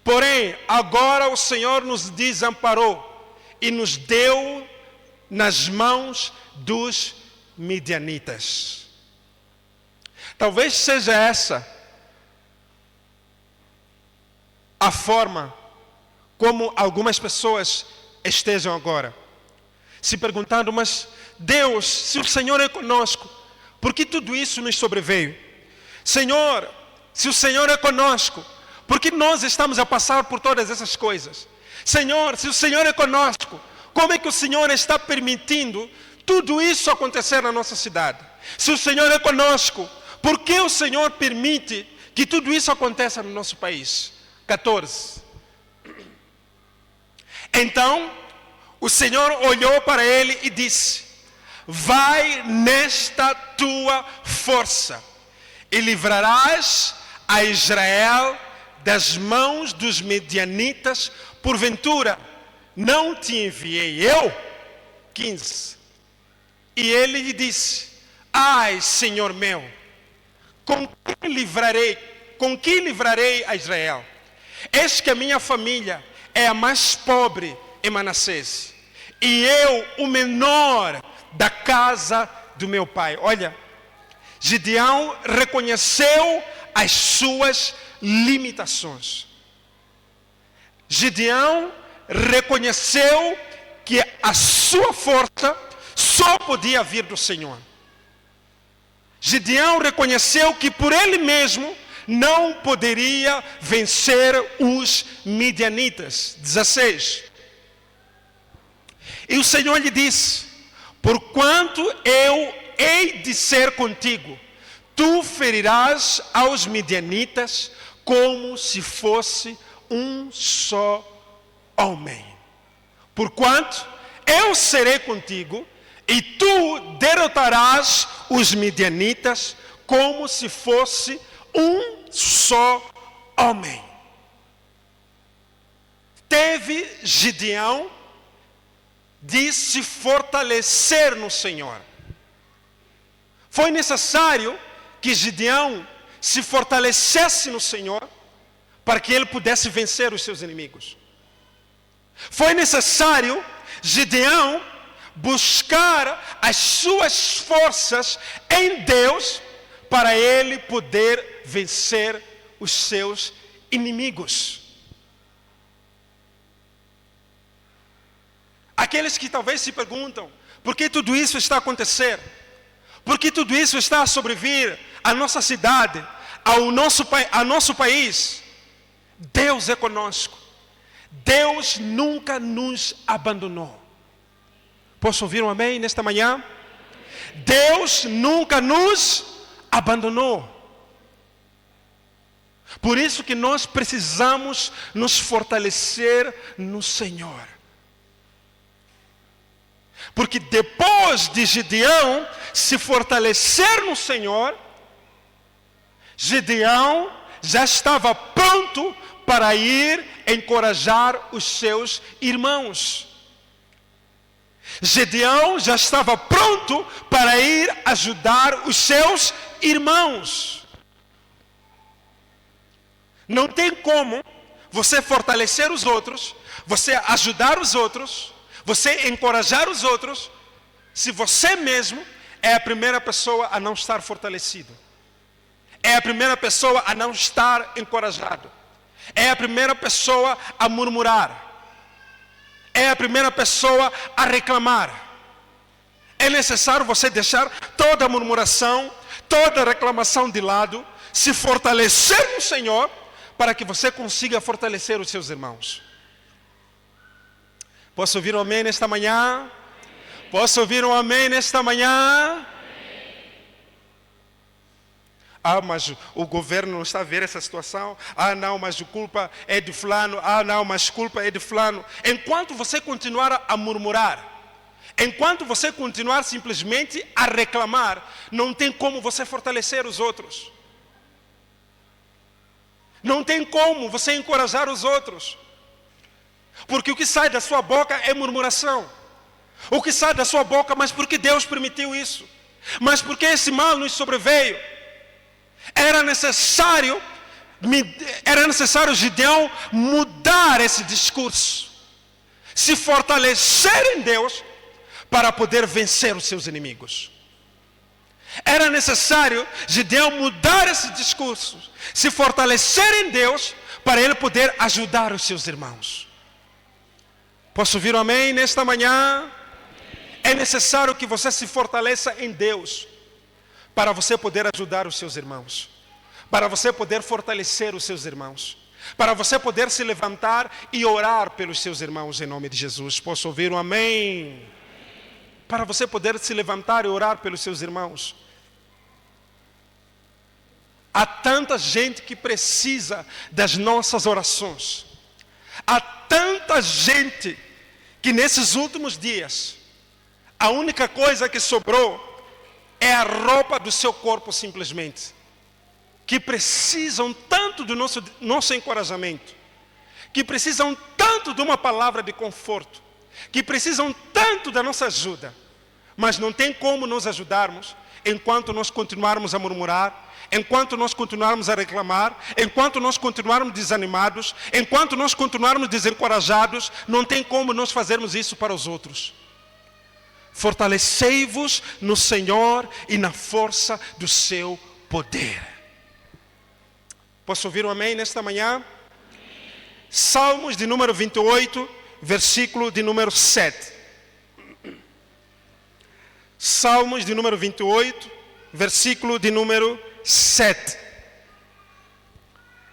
Porém, agora o Senhor nos desamparou e nos deu nas mãos dos midianitas. Talvez seja essa a forma como algumas pessoas estejam agora se perguntando: mas Deus, se o Senhor é conosco, por que tudo isso nos sobreveio? Senhor, se o Senhor é conosco, por que nós estamos a passar por todas essas coisas? Senhor, se o Senhor é conosco, como é que o Senhor está permitindo tudo isso acontecer na nossa cidade? Se o Senhor é conosco, por que o Senhor permite que tudo isso aconteça no nosso país? 14. Então o Senhor olhou para ele e disse: vai nesta tua força e livrarás a Israel das mãos dos medianitas. Porventura não te enviei eu? 15. E ele lhe disse: ai, Senhor meu, com que livrarei a Israel? Eis que a minha família é a mais pobre em Manassés, e eu o menor da casa do meu pai. Olha, Gideão reconheceu as suas limitações. Gideão reconheceu que a sua força só podia vir do Senhor. Gideão reconheceu que por ele mesmo não poderia vencer os midianitas. 16. E o Senhor lhe disse: porquanto eu hei de ser contigo, tu ferirás aos midianitas como se fosse um só homem. Porquanto eu serei contigo, e tu derrotarás os midianitas como se fosse um só homem. Teve Gideão de se fortalecer no Senhor. Foi necessário que Gideão se fortalecesse no Senhor para que ele pudesse vencer os seus inimigos. Foi necessário Gideão buscar as suas forças em Deus para ele poder vencer os seus inimigos. Aqueles que talvez se perguntam: por que tudo isso está a acontecer? Por que tudo isso está a sobrevir à nossa cidade, ao nosso país? Deus é conosco. Deus nunca nos abandonou. Posso ouvir um amém nesta manhã? Deus nunca nos abandonou. Por isso que nós precisamos nos fortalecer no Senhor. Porque depois de Gideão se fortalecer no Senhor, Gideão já estava pronto para ir encorajar os seus irmãos. Gideão já estava pronto para ir ajudar os seus irmãos. Não tem como você fortalecer os outros, você ajudar os outros, você encorajar os outros, se você mesmo é a primeira pessoa a não estar fortalecido. É a primeira pessoa a não estar encorajado. É a primeira pessoa a murmurar. É a primeira pessoa a reclamar. É necessário você deixar toda a murmuração, toda a reclamação de lado, se fortalecer no Senhor, para que você consiga fortalecer os seus irmãos. Posso ouvir um amém nesta manhã? Posso ouvir um amém nesta manhã? Ah, mas o governo não está a ver essa situação. Ah, não, mas a culpa é de fulano. Ah, não, mas a culpa é de fulano. Enquanto você continuar a murmurar, enquanto você continuar simplesmente a reclamar, não tem como você fortalecer os outros. Não tem como você encorajar os outros. Porque o que sai da sua boca é murmuração. O que sai da sua boca, mas porque Deus permitiu isso? Mas porque esse mal nos sobreveio? Era necessário Gideão mudar esse discurso, se fortalecer em Deus para poder vencer os seus inimigos. Era necessário Gideão mudar esse discurso, se fortalecer em Deus para ele poder ajudar os seus irmãos. Posso ouvir um amém nesta manhã? É necessário que você se fortaleça em Deus para você poder ajudar os seus irmãos, para você poder fortalecer os seus irmãos, para você poder se levantar e orar pelos seus irmãos em nome de Jesus. Posso ouvir um amém? Para você poder se levantar e orar pelos seus irmãos. Há tanta gente que precisa das nossas orações. Há tanta gente que nesses últimos dias a única coisa que sobrou é a roupa do seu corpo simplesmente, que precisam tanto do nosso encorajamento, que precisam tanto de uma palavra de conforto, que precisam tanto da nossa ajuda, mas não tem como nos ajudarmos enquanto nós continuarmos a murmurar, enquanto nós continuarmos a reclamar, enquanto nós continuarmos desanimados, enquanto nós continuarmos desencorajados, não tem como nós fazermos isso para os outros. Fortalecei-vos no Senhor e na força do seu poder. Posso ouvir um amém nesta manhã? Salmos de número 28, versículo de número 7. Salmos de número 28, versículo de número 7.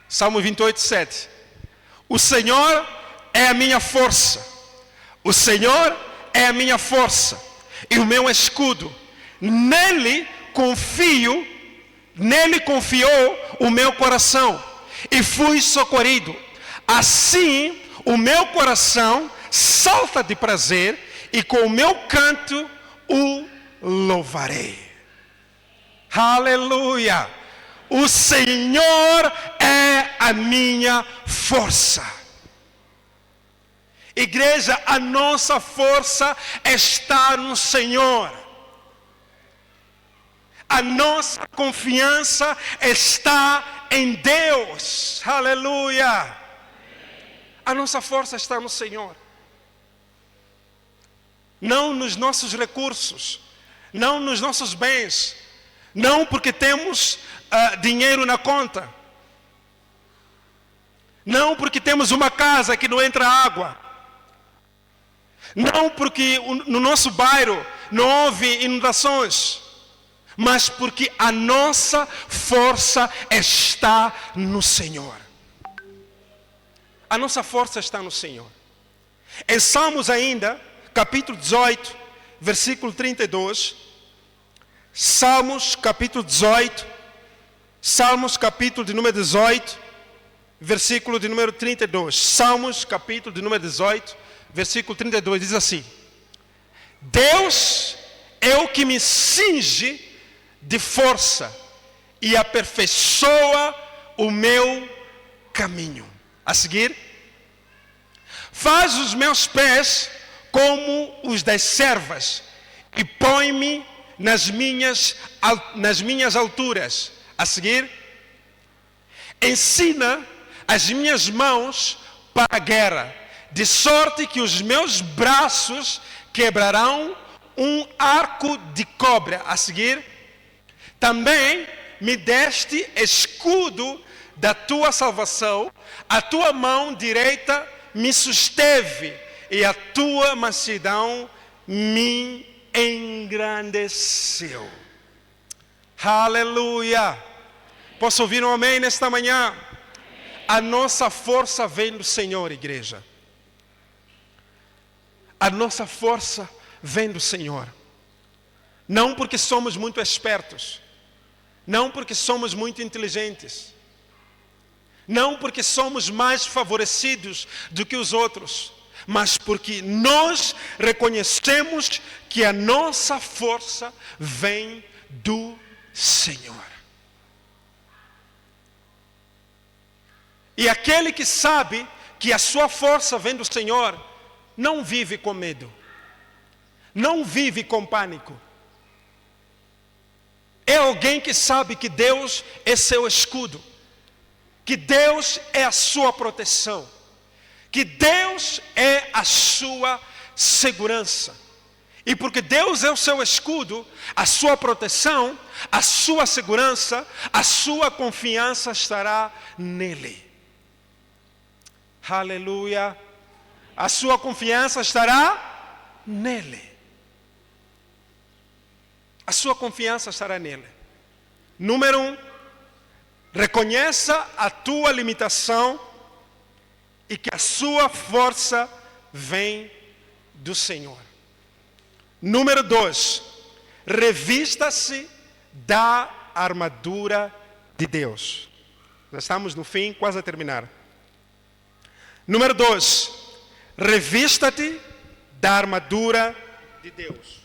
Salmo 28, 7. O Senhor é a minha força. O Senhor é a minha força e o meu escudo. Nele confiou o meu coração e fui socorrido. Assim o meu coração salta de prazer e com o meu canto o louvarei. Aleluia! O Senhor é a minha força. Igreja, a nossa força está no Senhor. A nossa confiança está em Deus. Aleluia! A nossa força está no Senhor. Não nos nossos recursos, não nos nossos bens, não porque temos dinheiro na conta, não porque temos uma casa que não entra água, não porque no nosso bairro não houve inundações, mas porque a nossa força está no Senhor. A nossa força está no Senhor. Em Salmos ainda, capítulo 18, versículo 32. Salmos, capítulo 18. Salmos, capítulo de número 18, versículo de número 32. Salmos, capítulo de número 18, versículo 32. Diz assim: Deus é o que me cinge de força e aperfeiçoa o meu caminho. A seguir, faz os meus pés como os das servas e põe-me nas minhas alturas. A seguir, ensina as minhas mãos para a guerra, de sorte que os meus braços quebrarão um arco de cobre. A seguir, também me deste escudo da tua salvação, a tua mão direita me susteve e a tua mansidão me engrandeceu. Aleluia! Posso ouvir um amém nesta manhã? A nossa força vem do Senhor, igreja. A nossa força vem do Senhor. Não porque somos muito espertos, não porque somos muito inteligentes, não porque somos mais favorecidos do que os outros, mas porque nós reconhecemos que a nossa força vem do Senhor. E aquele que sabe que a sua força vem do Senhor, não vive com medo, não vive com pânico. É alguém que sabe que Deus é seu escudo, que Deus é a sua proteção, que Deus é a sua segurança. E porque Deus é o seu escudo, a sua proteção, a sua segurança, a sua confiança estará nele. Aleluia! A sua confiança estará nele. A sua confiança estará nele. Número 1. Reconheça a tua limitação e que a sua força vem do Senhor. Número 2, revista-se da armadura de Deus. Já estamos no fim, quase a terminar. Número 2, revista-te da armadura de Deus.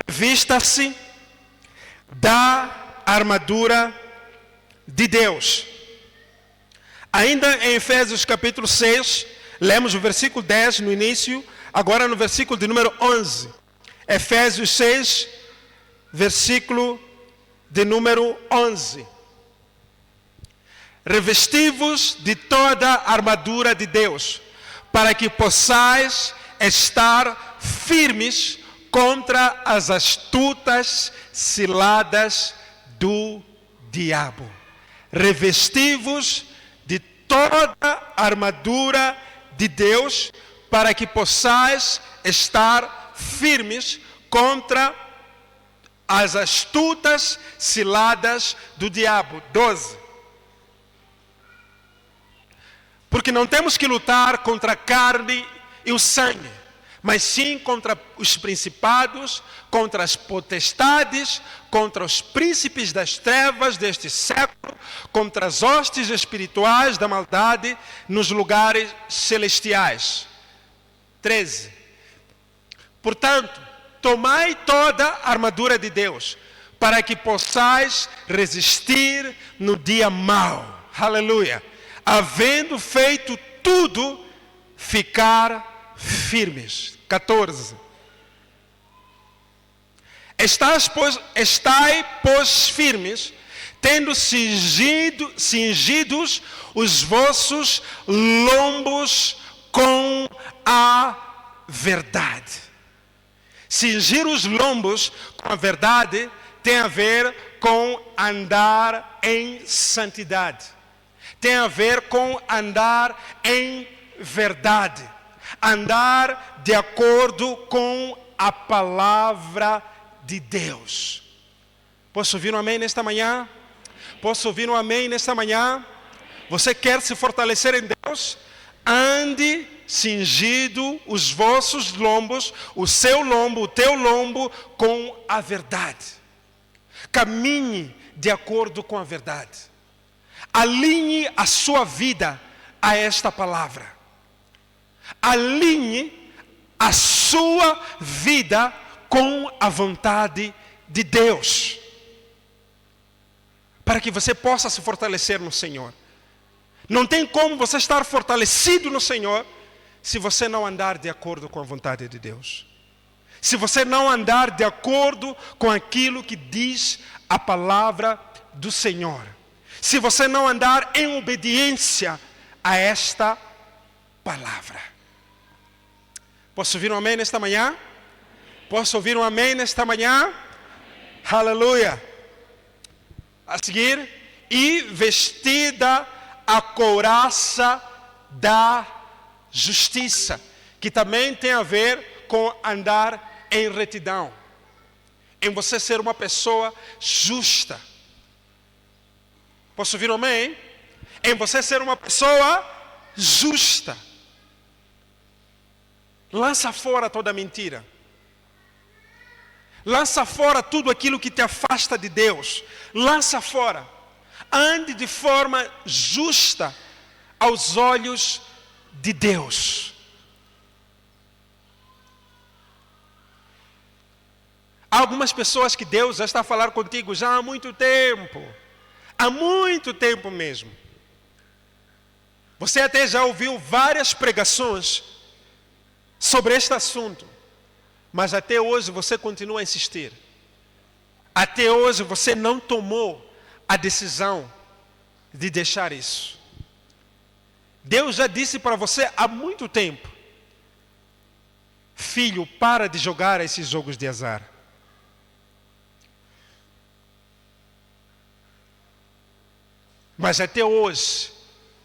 Revista-se da armadura de Deus. Ainda em Efésios capítulo 6, lemos o versículo 10 no início, agora no versículo de número 11. Efésios 6, versículo de número 11. Revesti-vos de toda a armadura de Deus, para que possais estar firmes contra as astutas ciladas do diabo. Revesti-vos de toda a armadura de Deus, para que possais estar firmes contra as astutas ciladas do diabo. 12. Porque não temos que lutar contra a carne e o sangue, mas sim contra os principados, contra as potestades, contra os príncipes das trevas deste século, contra as hostes espirituais da maldade nos lugares celestiais. 13. Portanto, tomai toda a armadura de Deus, para que possais resistir no dia mau. Aleluia. Havendo feito tudo, ficar firmes. 14. Estai, pois, firmes, tendo cingidos os vossos lombos com a verdade. Cingir os lombos com a verdade tem a ver com andar em santidade. Tem a ver com andar em verdade. Andar de acordo com a palavra de Deus. Posso ouvir um amém nesta manhã? Posso ouvir um amém nesta manhã? Você quer se fortalecer em Deus? Ande cingido os vossos lombos, o seu lombo, o teu lombo, com a verdade. Caminhe de acordo com a verdade. Alinhe a sua vida a esta palavra. Alinhe a sua vida com a vontade de Deus, para que você possa se fortalecer no Senhor. Não tem como você estar fortalecido no Senhor se você não andar de acordo com a vontade de Deus. Se você não andar de acordo com aquilo que diz a palavra do Senhor. Se você não andar em obediência a esta palavra. Posso ouvir um amém nesta manhã? Posso ouvir um amém nesta manhã? Aleluia. A seguir, e vestida a couraça da justiça, que também tem a ver com andar em retidão, em você ser uma pessoa justa. Posso ouvir um amém? Em você ser uma pessoa justa. Lança fora toda mentira. Lança fora tudo aquilo que te afasta de Deus. Lança fora. Ande de forma justa aos olhos de Deus. Há algumas pessoas que Deus já está a falar contigo já há muito tempo. Há muito tempo mesmo. Você até já ouviu várias pregações sobre este assunto. Mas até hoje você continua a insistir. Até hoje você não tomou a decisão de deixar isso. Deus já disse para você há muito tempo: filho, para de jogar esses jogos de azar. Mas até hoje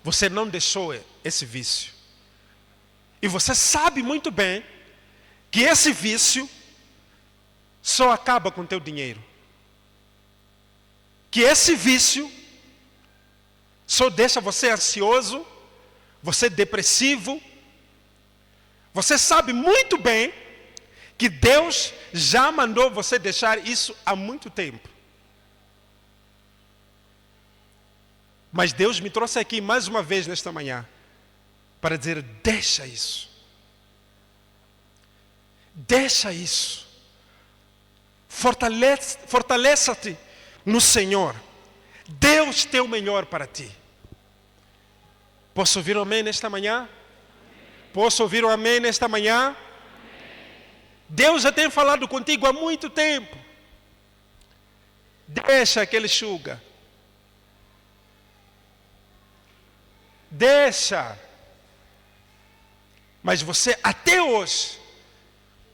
você não deixou esse vício. E você sabe muito bem que esse vício só acaba com o teu dinheiro. Que esse vício só deixa você ansioso, você depressivo. Você sabe muito bem que Deus já mandou você deixar isso há muito tempo. Mas Deus me trouxe aqui mais uma vez nesta manhã para dizer: deixa isso. Deixa isso. Fortaleça-te no Senhor. Deus tem o melhor para ti. Posso ouvir um amém nesta manhã? Posso ouvir um amém nesta manhã? Deus já tem falado contigo há muito tempo. Deixa que Ele enxuga. Deixa. Mas você até hoje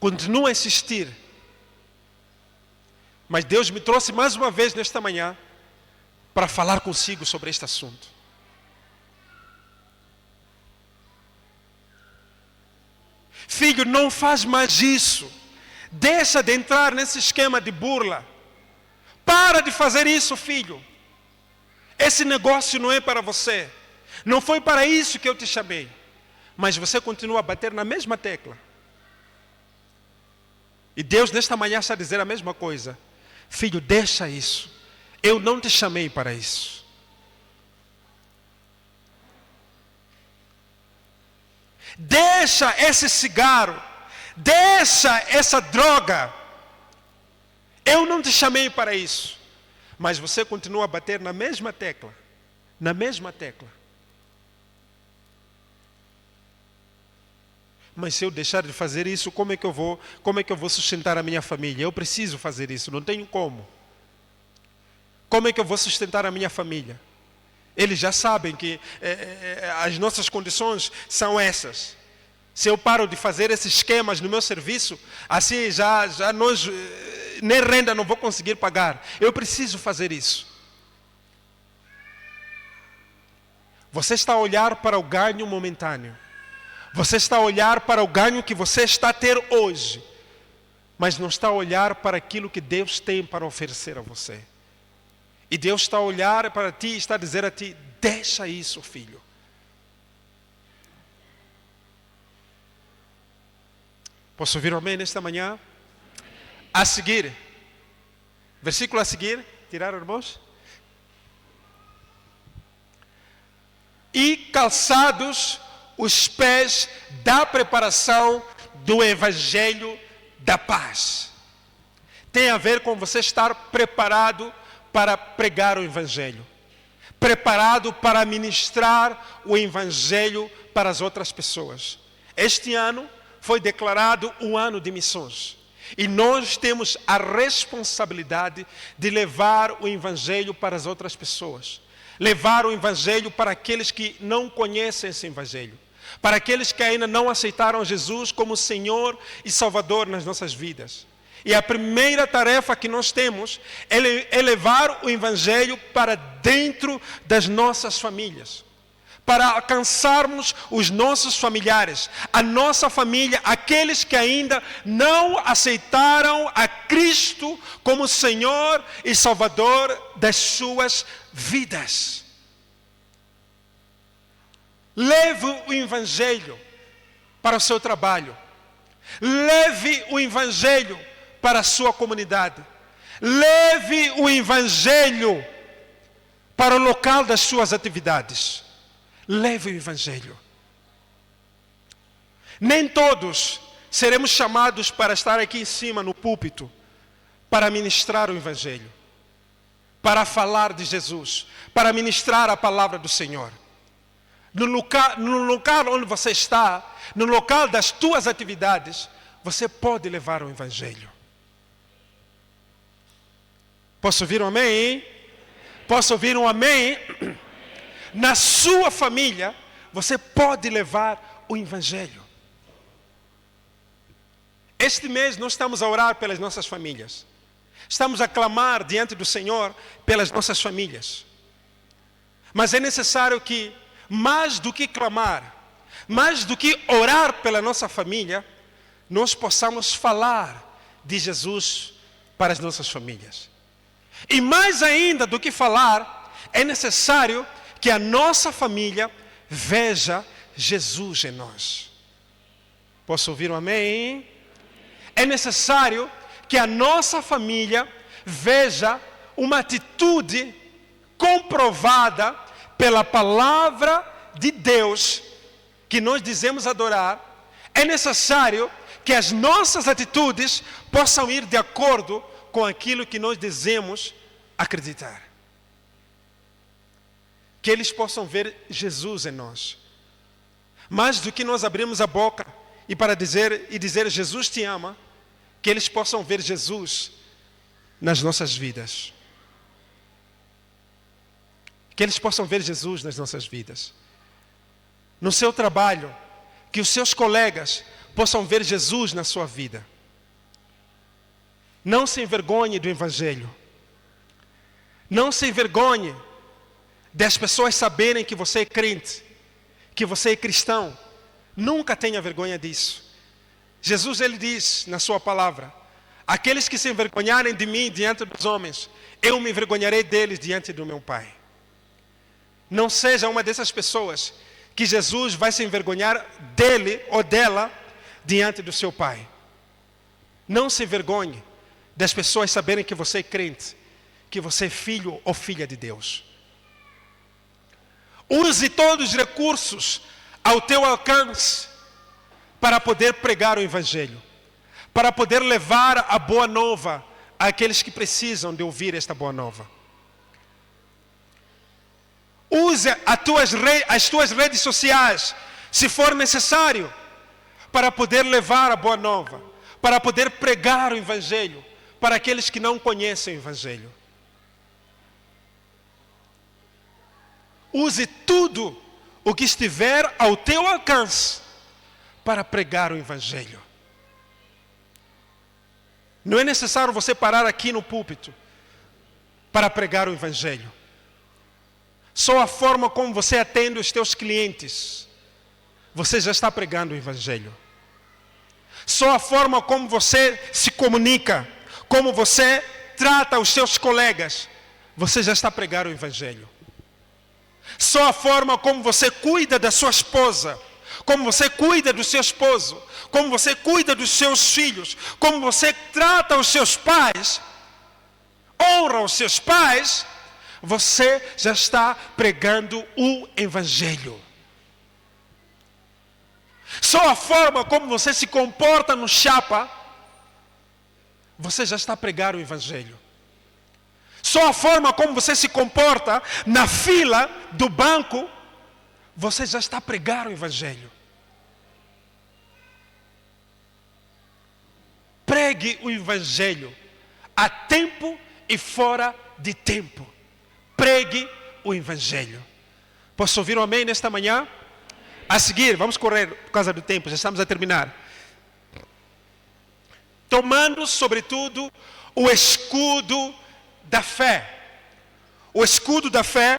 continua a insistir. Mas Deus me trouxe mais uma vez nesta manhã para falar consigo sobre este assunto. Filho, não faz mais isso. Deixa de entrar nesse esquema de burla. Para de fazer isso, filho. Esse negócio não é para você. Não foi para isso que eu te chamei. Mas você continua a bater na mesma tecla. E Deus nesta manhã está a dizer a mesma coisa. Filho, deixa isso. Eu não te chamei para isso. Deixa esse cigarro. Deixa essa droga. Eu não te chamei para isso. Mas você continua a bater na mesma tecla. Na mesma tecla. Mas se eu deixar de fazer isso, como é que eu vou sustentar a minha família? Eu preciso fazer isso, não tenho como. Como é que eu vou sustentar a minha família? Eles já sabem que as nossas condições são essas. Se eu paro de fazer esses esquemas no meu serviço, assim já nós nem renda não vou conseguir pagar. Eu preciso fazer isso. Você está a olhar para o ganho momentâneo. Você está a olhar para o ganho que você está a ter hoje. Mas não está a olhar para aquilo que Deus tem para oferecer a você. E Deus está a olhar para ti e está a dizer a ti, deixa isso, filho. Posso ouvir um amém nesta manhã? A seguir, versículo a seguir, tiraram, irmãos? E calçados os pés da preparação do Evangelho da paz. Tem a ver com você estar preparado para pregar o Evangelho. Preparado para ministrar o Evangelho para as outras pessoas. Este ano foi declarado um ano de missões. E nós temos a responsabilidade de levar o Evangelho para as outras pessoas. Levar o Evangelho para aqueles que não conhecem esse Evangelho. Para aqueles que ainda não aceitaram Jesus como Senhor e Salvador nas nossas vidas. E a primeira tarefa que nós temos é levar o Evangelho para dentro das nossas famílias. Para alcançarmos os nossos familiares, a nossa família, aqueles que ainda não aceitaram a Cristo como Senhor e Salvador das suas vidas. Leve o Evangelho para o seu trabalho. Leve o Evangelho para a sua comunidade. Leve o Evangelho para o local das suas atividades. Leve o Evangelho. Nem todos seremos chamados para estar aqui em cima no púlpito para ministrar o Evangelho, para falar de Jesus, para ministrar a palavra do Senhor. No local onde você está, no local das tuas atividades, você pode levar o Evangelho. Posso ouvir um amém? Posso ouvir um amém? Na sua família, você pode levar o Evangelho. Este mês nós estamos a orar pelas nossas famílias. Estamos a clamar diante do Senhor pelas nossas famílias. Mas é necessário que, mais do que clamar, mais do que orar pela nossa família, nós possamos falar de Jesus para as nossas famílias. E mais ainda do que falar, é necessário que a nossa família veja Jesus em nós. Posso ouvir um amém? É necessário que a nossa família veja uma atitude comprovada pela palavra de Deus que nós dizemos adorar. É necessário que as nossas atitudes possam ir de acordo com aquilo que nós dizemos acreditar. que eles possam ver Jesus em nós. Mais do que nós abrirmos a boca e dizer Jesus te ama, que eles possam ver Jesus nas nossas vidas. Que eles possam ver Jesus nas nossas vidas. No seu trabalho, que os seus colegas possam ver Jesus na sua vida. Não se envergonhe do Evangelho. Não se envergonhe das pessoas saberem que você é crente, que você é cristão. Nunca tenha vergonha disso. Jesus, ele diz na sua palavra: aqueles que se envergonharem de mim diante dos homens, eu me envergonharei deles diante do meu Pai. Não seja uma dessas pessoas que Jesus vai se envergonhar dele ou dela diante do seu Pai. Não se envergonhe das pessoas saberem que você é crente, que você é filho ou filha de Deus. Use todos os recursos ao teu alcance para poder pregar o Evangelho, para poder levar a boa nova àqueles que precisam de ouvir esta boa nova. Use as tuas redes sociais, se for necessário, para poder levar a boa nova, para poder pregar o Evangelho para aqueles que não conhecem o Evangelho. Use tudo o que estiver ao teu alcance para pregar o Evangelho. Não é necessário você parar aqui no púlpito para pregar o Evangelho. Só a forma como você atende os teus clientes, você já está pregando o Evangelho. Só a forma como você se comunica, como você trata os seus colegas, você já está pregando o Evangelho. Só a forma como você cuida da sua esposa, como você cuida do seu esposo, como você cuida dos seus filhos, como você trata os seus pais, honra os seus pais, você já está pregando o Evangelho. Só a forma como você se comporta no chapa, você já está pregando o Evangelho. Só a forma como você se comporta na fila do banco, você já está pregando o Evangelho. Pregue o Evangelho a tempo e fora de tempo. Pregue o Evangelho. Posso ouvir um amém nesta manhã? A seguir, vamos correr por causa do tempo, já estamos a terminar. Tomando, sobretudo, o escudo da fé. O escudo da fé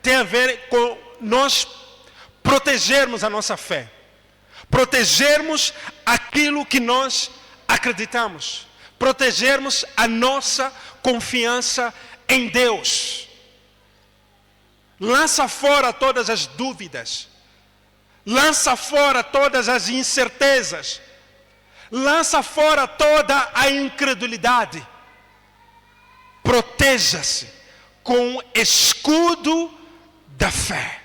tem a ver com nós protegermos a nossa fé. Protegermos aquilo que nós acreditamos. Protegermos a nossa confiança em Deus. Lança fora todas as dúvidas. Lança fora todas as incertezas. Lança fora toda a incredulidade. Proteja-se com o escudo da fé.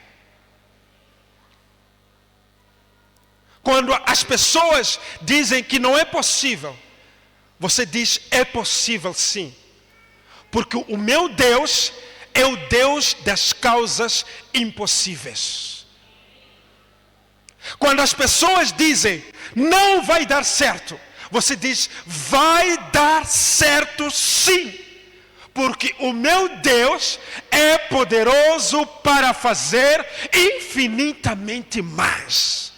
Quando as pessoas dizem que não é possível, você diz: é possível sim. Porque o meu Deus é o Deus das causas impossíveis. Quando as pessoas dizem: não vai dar certo, você diz: vai dar certo sim. Porque o meu Deus é poderoso para fazer infinitamente mais.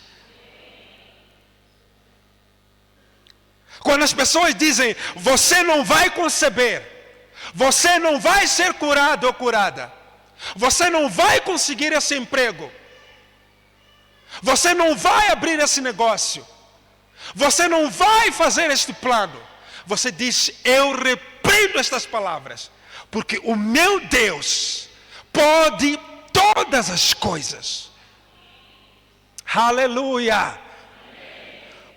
Quando as pessoas dizem: você não vai conceber, você não vai ser curado ou curada, você não vai conseguir esse emprego, você não vai abrir esse negócio, você não vai fazer este plano, você diz: eu repreendo estas palavras, porque o meu Deus pode todas as coisas. Aleluia!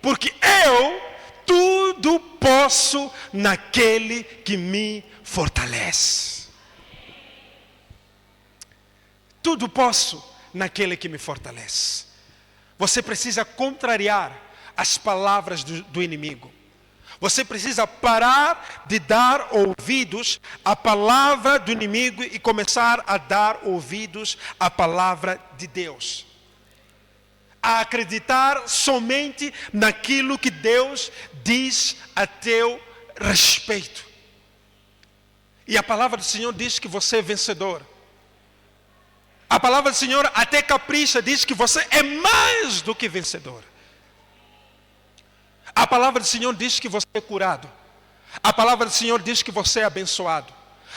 Porque eu tudo posso naquele que me fortalece. Tudo posso naquele que me fortalece. Você precisa contrariar as palavras do inimigo. Você precisa parar de dar ouvidos à palavra do inimigo e começar a dar ouvidos à palavra de Deus. A acreditar somente naquilo que Deus diz a teu respeito. E a palavra do Senhor diz que você é vencedor. A palavra do Senhor até capricha, diz que você é mais do que vencedor. A palavra do Senhor diz que você é curado. A palavra do Senhor diz que você é abençoado.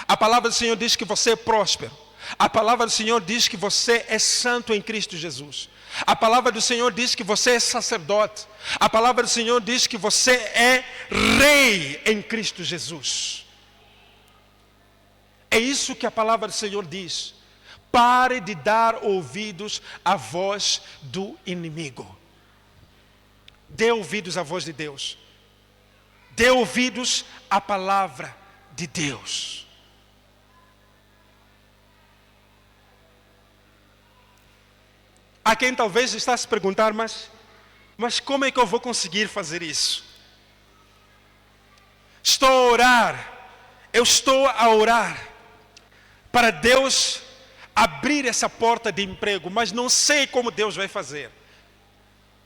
A palavra do Senhor diz que você é próspero. A palavra do Senhor diz que você é santo em Cristo Jesus. A palavra do Senhor diz que você é sacerdote. A palavra do Senhor diz que você é rei em Cristo Jesus. É isso que a palavra do Senhor diz. Pare de dar ouvidos à voz do inimigo. Dê ouvidos à voz de Deus. Dê ouvidos à palavra de Deus. Há quem talvez está se perguntar, mas como é que eu vou conseguir fazer isso? Eu estou a orar para Deus abrir essa porta de emprego, mas não sei como Deus vai fazer.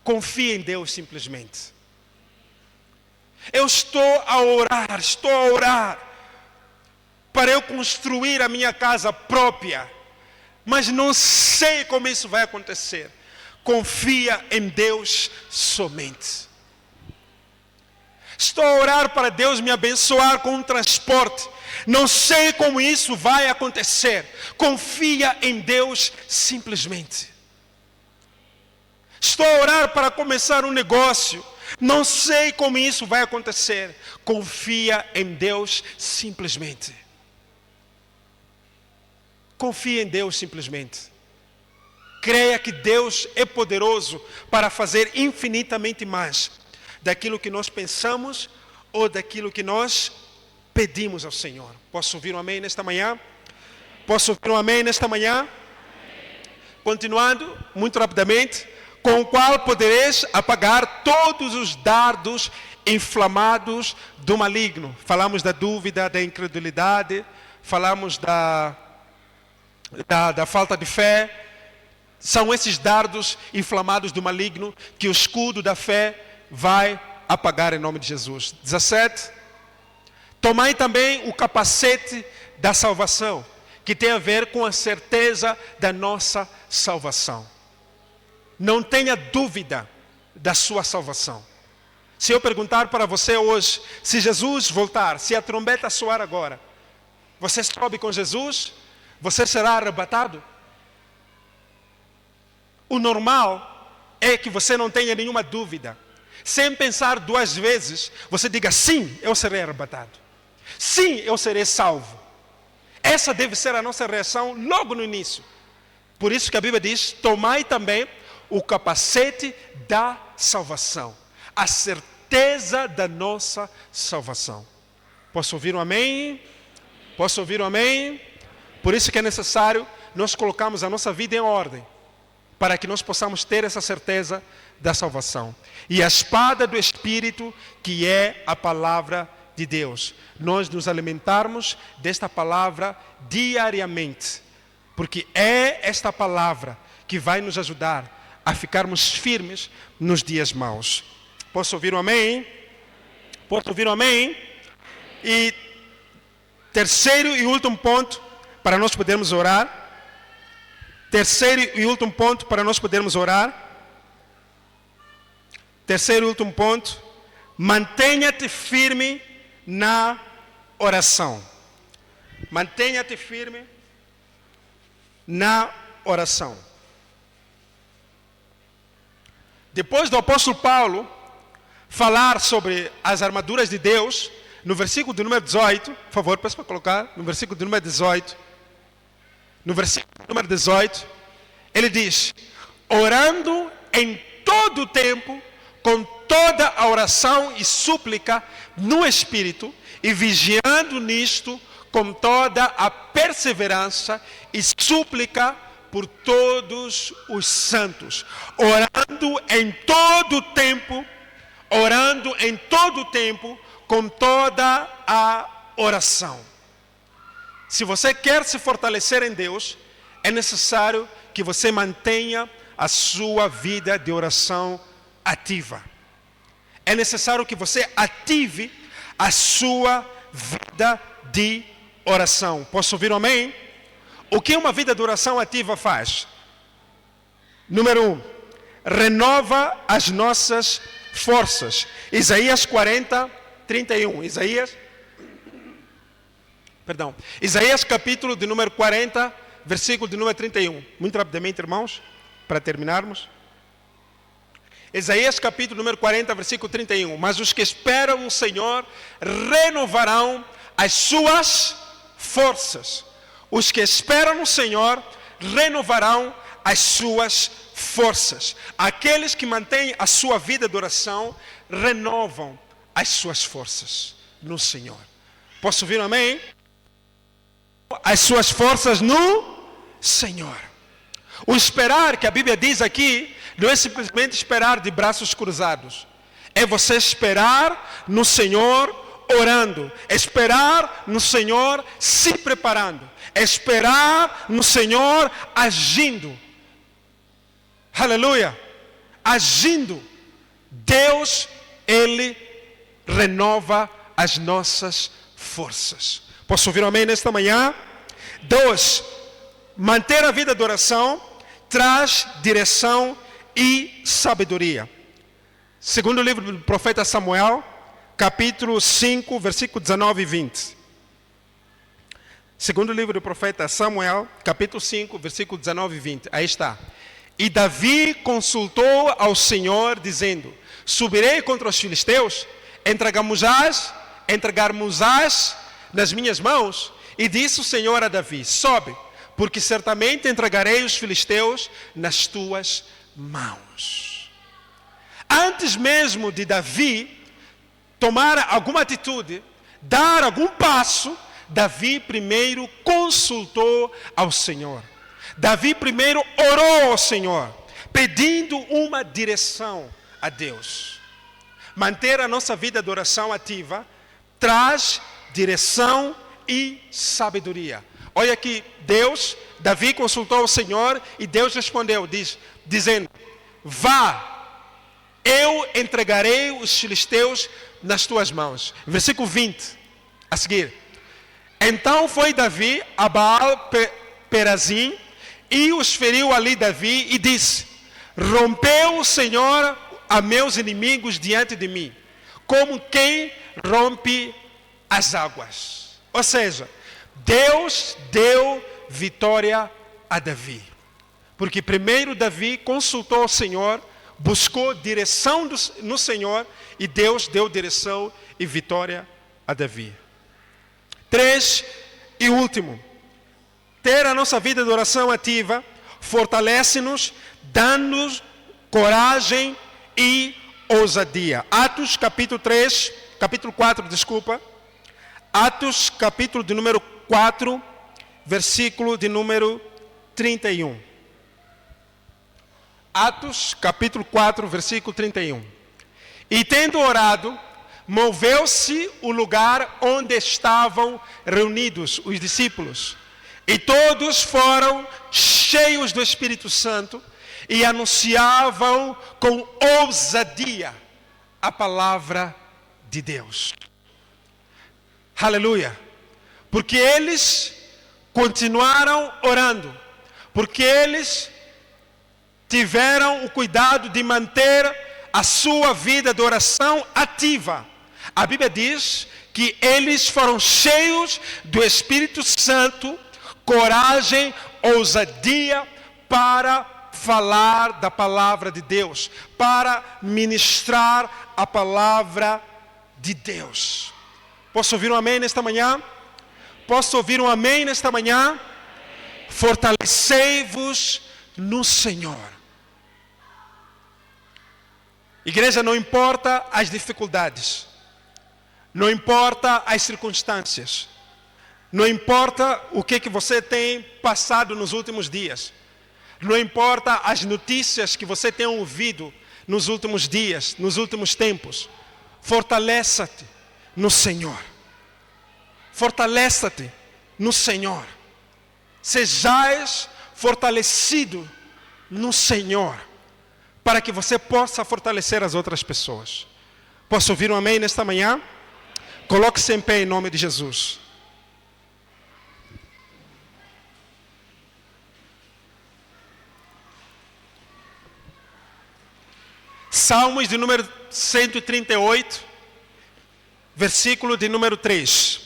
Confie em Deus simplesmente. Eu estou a orar para eu construir a minha casa própria, mas não sei como isso vai acontecer. Confia em Deus somente. Estou a orar para Deus me abençoar com um transporte. Não sei como isso vai acontecer. Confia em Deus simplesmente. Estou a orar para começar um negócio. Não sei como isso vai acontecer. Confia em Deus simplesmente. Confia em Deus simplesmente. Creia que Deus é poderoso para fazer infinitamente mais daquilo que nós pensamos ou daquilo que nós pedimos ao Senhor. Posso ouvir um amém nesta manhã? Posso ouvir um amém nesta manhã? Continuando, muito rapidamente. Com o qual podereis apagar todos os dardos inflamados do maligno. Falamos da dúvida, da incredulidade, falamos da falta de fé. São esses dardos inflamados do maligno que o escudo da fé vai apagar em nome de Jesus. 17. Tomai também o capacete da salvação, que tem a ver com a certeza da nossa salvação. Não tenha dúvida da sua salvação. Se eu perguntar para você hoje, se Jesus voltar, se a trombeta soar agora, você sobe com Jesus? Você será arrebatado? O normal é que você não tenha nenhuma dúvida. Sem pensar duas vezes, você diga, sim, eu serei arrebatado. Sim, eu serei salvo. Essa deve ser a nossa reação logo no início. Por isso que a Bíblia diz, tomai também o capacete da salvação. A certeza da nossa salvação. Posso ouvir um amém? Posso ouvir um amém? Por isso que é necessário nós colocarmos a nossa vida em ordem, para que nós possamos ter essa certeza da salvação. E a espada do Espírito, que é a palavra de Deus. Nós nos alimentarmos desta palavra diariamente, porque é esta palavra que vai nos ajudar a ficarmos firmes nos dias maus. Posso ouvir um amém? Posso ouvir um amém? E terceiro e último ponto, para nós podermos orar. Terceiro e último ponto, para nós podermos orar. Terceiro e último ponto, mantenha-te firme na oração. Mantenha-te firme na oração. Depois do apóstolo Paulo falar sobre as armaduras de Deus, no versículo de número 18, por favor, peço para colocar, no versículo de número 18, no versículo de número 18, ele diz, orando em todo o tempo, com toda a oração e súplica no Espírito, e vigiando nisto com toda a perseverança e súplica por todos os santos, orando em todo o tempo, orando em todo o tempo, com toda a oração. Se você quer se fortalecer em Deus, é necessário que você mantenha a sua vida de oração ativa. É necessário que você ative a sua vida de oração. Posso ouvir um amém? O que uma vida de oração ativa faz? Número 1, renova as nossas forças. Isaías 40, 31. Isaías capítulo de número 40, versículo de número 31. Muito rapidamente, irmãos, para terminarmos. Isaías capítulo número 40, versículo 31. Mas os que esperam no Senhor renovarão as suas forças. Os que esperam no Senhor renovarão as suas forças. Aqueles que mantêm a sua vida de oração renovam as suas forças no Senhor. Posso ouvir um amém? As suas forças no Senhor. O esperar que a Bíblia diz aqui não é simplesmente esperar de braços cruzados. É você esperar no Senhor orando. Esperar no Senhor se preparando. Esperar no Senhor agindo. Aleluia. Agindo. Deus, Ele renova as nossas forças. Posso ouvir um amém nesta manhã? 2. Manter a vida de oração traz direção e sabedoria. Segundo o livro do profeta Samuel, capítulo 5, versículo 19 e 20. Segundo o livro do profeta Samuel, capítulo 5, versículo 19 e 20. Aí está. E Davi consultou ao Senhor, dizendo: subirei contra os filisteus, entregar-mos-ás nas minhas mãos. E disse o Senhor a Davi: sobe, porque certamente entregarei os filisteus nas tuas mãos. Antes mesmo de Davi tomar alguma atitude, dar algum passo, Davi primeiro consultou ao Senhor. Davi primeiro orou ao Senhor, pedindo uma direção a Deus. Manter a nossa vida de oração ativa traz direção e sabedoria. Olha aqui, Davi consultou o Senhor e Deus respondeu, dizendo: vá, eu entregarei os filisteus nas tuas mãos. Versículo 20, a seguir. Então foi Davi a Baal-Perazim e os feriu ali Davi e disse: rompeu o Senhor a meus inimigos diante de mim, como quem rompe as águas. Ou seja, Deus deu vitória a Davi. Porque primeiro Davi consultou o Senhor, buscou direção no Senhor, e Deus deu direção e vitória a Davi. 3, e último, ter a nossa vida de oração ativa fortalece-nos, dando-nos coragem e ousadia. Atos capítulo 4, Atos capítulo de número 4, versículo de número 31. Atos capítulo 4, versículo 31. E tendo orado, moveu-se o lugar onde estavam reunidos os discípulos, e todos foram cheios do Espírito Santo e anunciavam com ousadia a palavra de Deus. Aleluia! Porque eles continuaram orando, porque eles tiveram o cuidado de manter a sua vida de oração ativa. A Bíblia diz que eles foram cheios do Espírito Santo, coragem, ousadia para falar da palavra de Deus, para ministrar a palavra de Deus. Posso ouvir um amém nesta manhã? Posso ouvir um amém nesta manhã? Fortalecei-vos no Senhor. Igreja, não importa as dificuldades, não importa as circunstâncias, não importa o que você tem passado nos últimos dias, não importa as notícias que você tem ouvido nos últimos dias, nos últimos tempos. Fortaleça-te no Senhor. Fortaleça-te no Senhor. Sejais fortalecido no Senhor, para que você possa fortalecer as outras pessoas. Posso ouvir um amém nesta manhã? Coloque-se em pé em nome de Jesus. Salmos de número 138, versículo de número 3.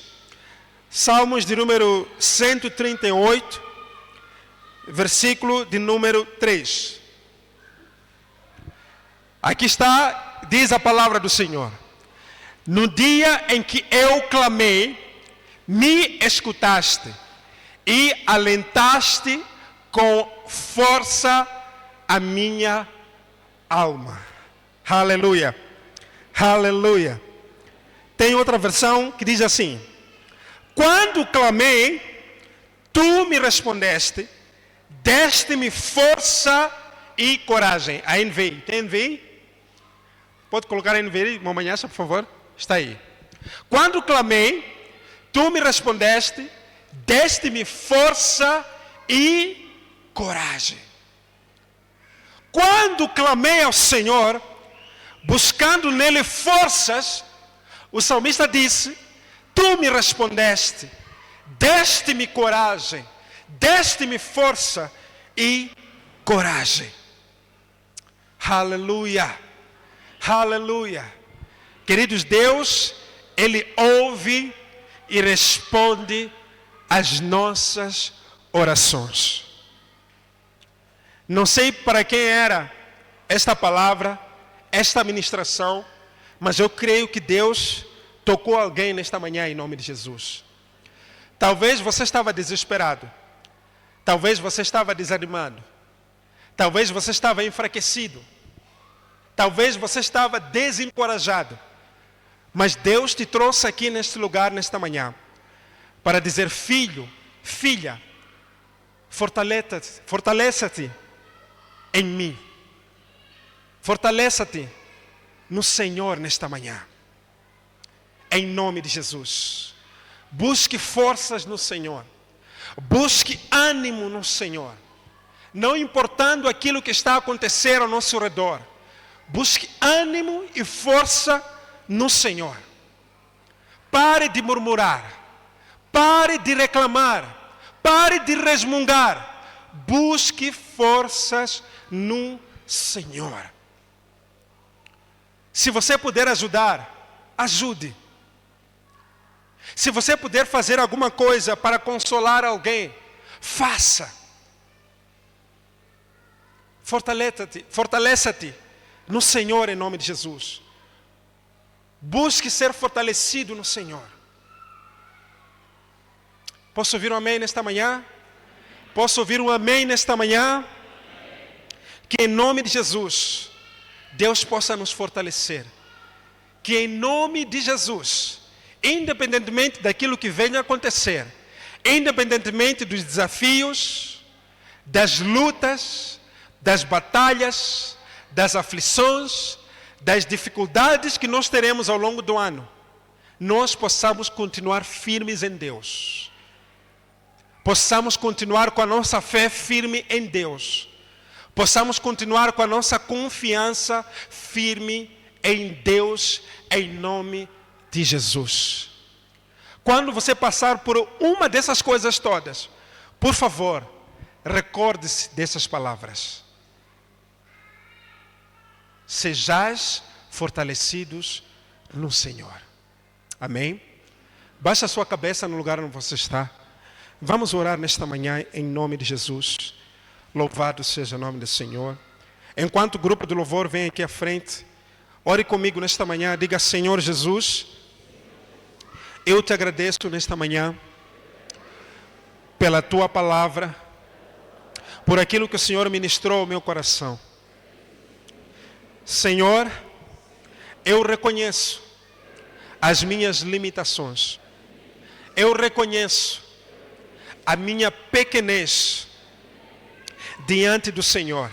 Salmos de número 138, versículo de número 3. Aqui está, diz a palavra do Senhor. No dia em que eu clamei, me escutaste e alentaste com força a minha alma. Aleluia, aleluia. Tem outra versão que diz assim: quando clamei, tu me respondeste, deste-me força e coragem. A NVI, tem NVI? Pode colocar a NVI, irmão Manhaça, por favor? Está aí. Quando clamei, tu me respondeste, deste-me força e coragem. Quando clamei ao Senhor, buscando nele forças, o salmista disse: tu me respondeste, deste-me coragem, deste-me força e coragem. Aleluia, aleluia. Queridos, Deus, Ele ouve e responde às nossas orações. Não sei para quem era esta palavra, esta ministração, mas eu creio que Deus tocou alguém nesta manhã em nome de Jesus. Talvez você estava desesperado, talvez você estava desanimado, talvez você estava enfraquecido, talvez você estava desencorajado, mas Deus te trouxe aqui neste lugar, nesta manhã, para dizer: filho, filha, fortaleça-te em mim. Fortaleça-te no Senhor nesta manhã. Em nome de Jesus. Busque forças no Senhor. Busque ânimo no Senhor. Não importando aquilo que está a acontecer ao nosso redor. Busque ânimo e força no Senhor. Pare de murmurar. Pare de reclamar. Pare de resmungar. Busque forças no Senhor. Se você puder ajudar, ajude. Se você puder fazer alguma coisa para consolar alguém, faça. Fortaleça-te no Senhor em nome de Jesus. Busque ser fortalecido no Senhor. Posso ouvir um amém nesta manhã? Posso ouvir um amém nesta manhã? Que em nome de Jesus, Deus possa nos fortalecer. Que em nome de Jesus, independentemente daquilo que venha a acontecer, independentemente dos desafios, das lutas, das batalhas, das aflições, das dificuldades que nós teremos ao longo do ano, nós possamos continuar firmes em Deus. Possamos continuar com a nossa fé firme em Deus. Possamos continuar com a nossa confiança firme em Deus, em nome de Jesus. Quando você passar por uma dessas coisas todas, por favor, recorde-se dessas palavras. Sejais fortalecidos no Senhor. Amém? Baixe a sua cabeça no lugar onde você está. Vamos orar nesta manhã em nome de Jesus. Louvado seja o nome do Senhor. Enquanto o grupo de louvor vem aqui à frente, ore comigo nesta manhã. Diga: Senhor Jesus, eu te agradeço nesta manhã pela tua palavra, por aquilo que o Senhor ministrou ao meu coração. Senhor, eu reconheço as minhas limitações. Eu reconheço a minha pequenez diante do Senhor.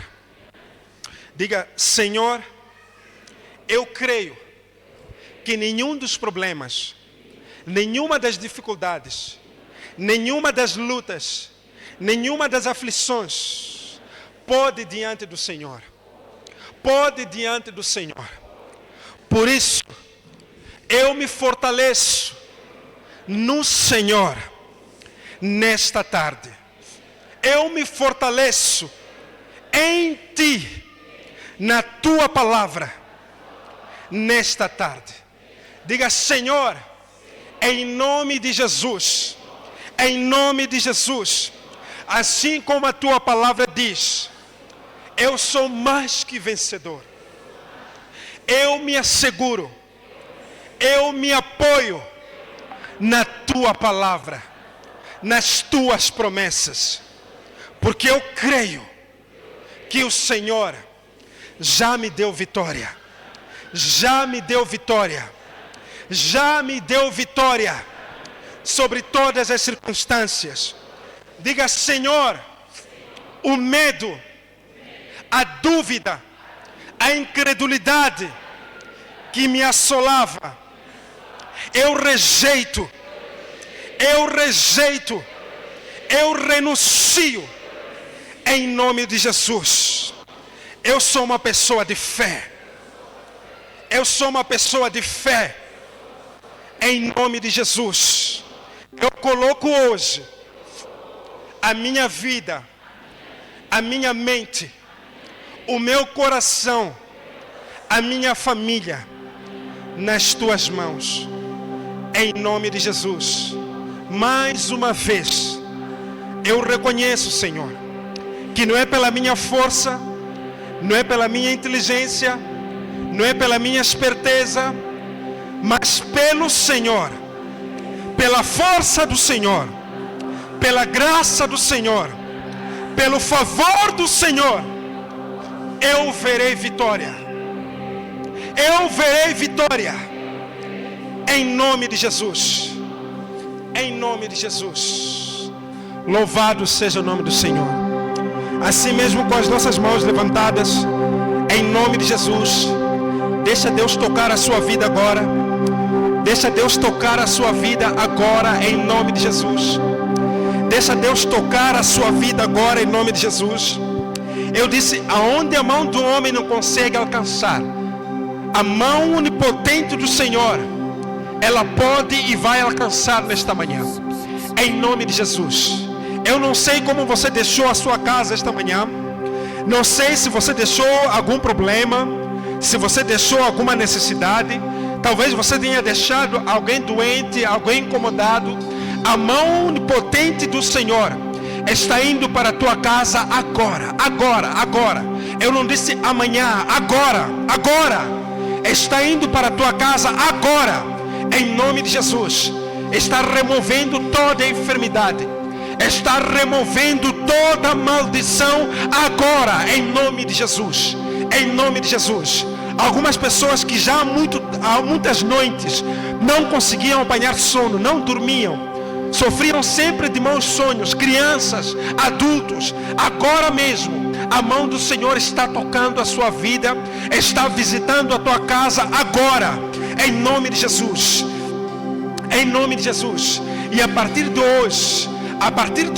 Diga: Senhor, Eu creio que nenhum dos problemas, nenhuma das dificuldades, nenhuma das lutas, nenhuma das aflições pode diante do Senhor. Pode diante do Senhor. Por isso, eu me fortaleço no Senhor nesta tarde. Eu me fortaleço em Ti, na Tua palavra, nesta tarde. Diga: Senhor, em nome de Jesus, em nome de Jesus, assim como a Tua palavra diz, eu sou mais que vencedor. Eu me asseguro, eu me apoio na Tua palavra, nas Tuas promessas, porque eu creio que o Senhor já me deu vitória, já me deu vitória, já me deu vitória sobre todas as circunstâncias. Diga: Senhor, o medo, a dúvida, a incredulidade que me assolava, eu rejeito, eu renuncio, em nome de Jesus. Eu sou uma pessoa de fé, eu sou uma pessoa de fé, em nome de Jesus. Eu coloco hoje a minha vida, a minha mente, o meu coração, a minha família nas Tuas mãos, em nome de Jesus. Mais uma vez, eu reconheço, Senhor, que não é pela minha força, não é pela minha inteligência, não é pela minha esperteza, mas pelo Senhor, pela força do Senhor, pela graça do Senhor, pelo favor do Senhor, eu verei vitória. Eu verei vitória, em nome de Jesus. Em nome de Jesus. Louvado seja o nome do Senhor. Assim mesmo, com as nossas mãos levantadas, em nome de Jesus, deixa Deus tocar a sua vida agora. Deixa Deus tocar a sua vida agora, em nome de Jesus. Deixa Deus tocar a sua vida agora, em nome de Jesus. Eu disse: aonde a mão do homem não consegue alcançar, a mão onipotente do Senhor, ela pode e vai alcançar nesta manhã, em nome de Jesus. Eu não sei como você deixou a sua casa esta manhã, não sei se você deixou algum problema, se você deixou alguma necessidade, talvez você tenha deixado alguém doente, alguém incomodado. A mão onipotente do Senhor está indo para a tua casa agora, agora, agora. Eu não disse amanhã, agora, agora. Está indo para a tua casa agora, em nome de Jesus. Está removendo toda a enfermidade, está removendo toda a maldição agora, em nome de Jesus. Em nome de Jesus. Algumas pessoas que já há muitas noites não conseguiam apanhar sono, não dormiam, sofriam sempre de maus sonhos, crianças, adultos. Agora mesmo a mão do Senhor está tocando a sua vida, está visitando a tua casa agora, em nome de Jesus. Em nome de Jesus. E a partir de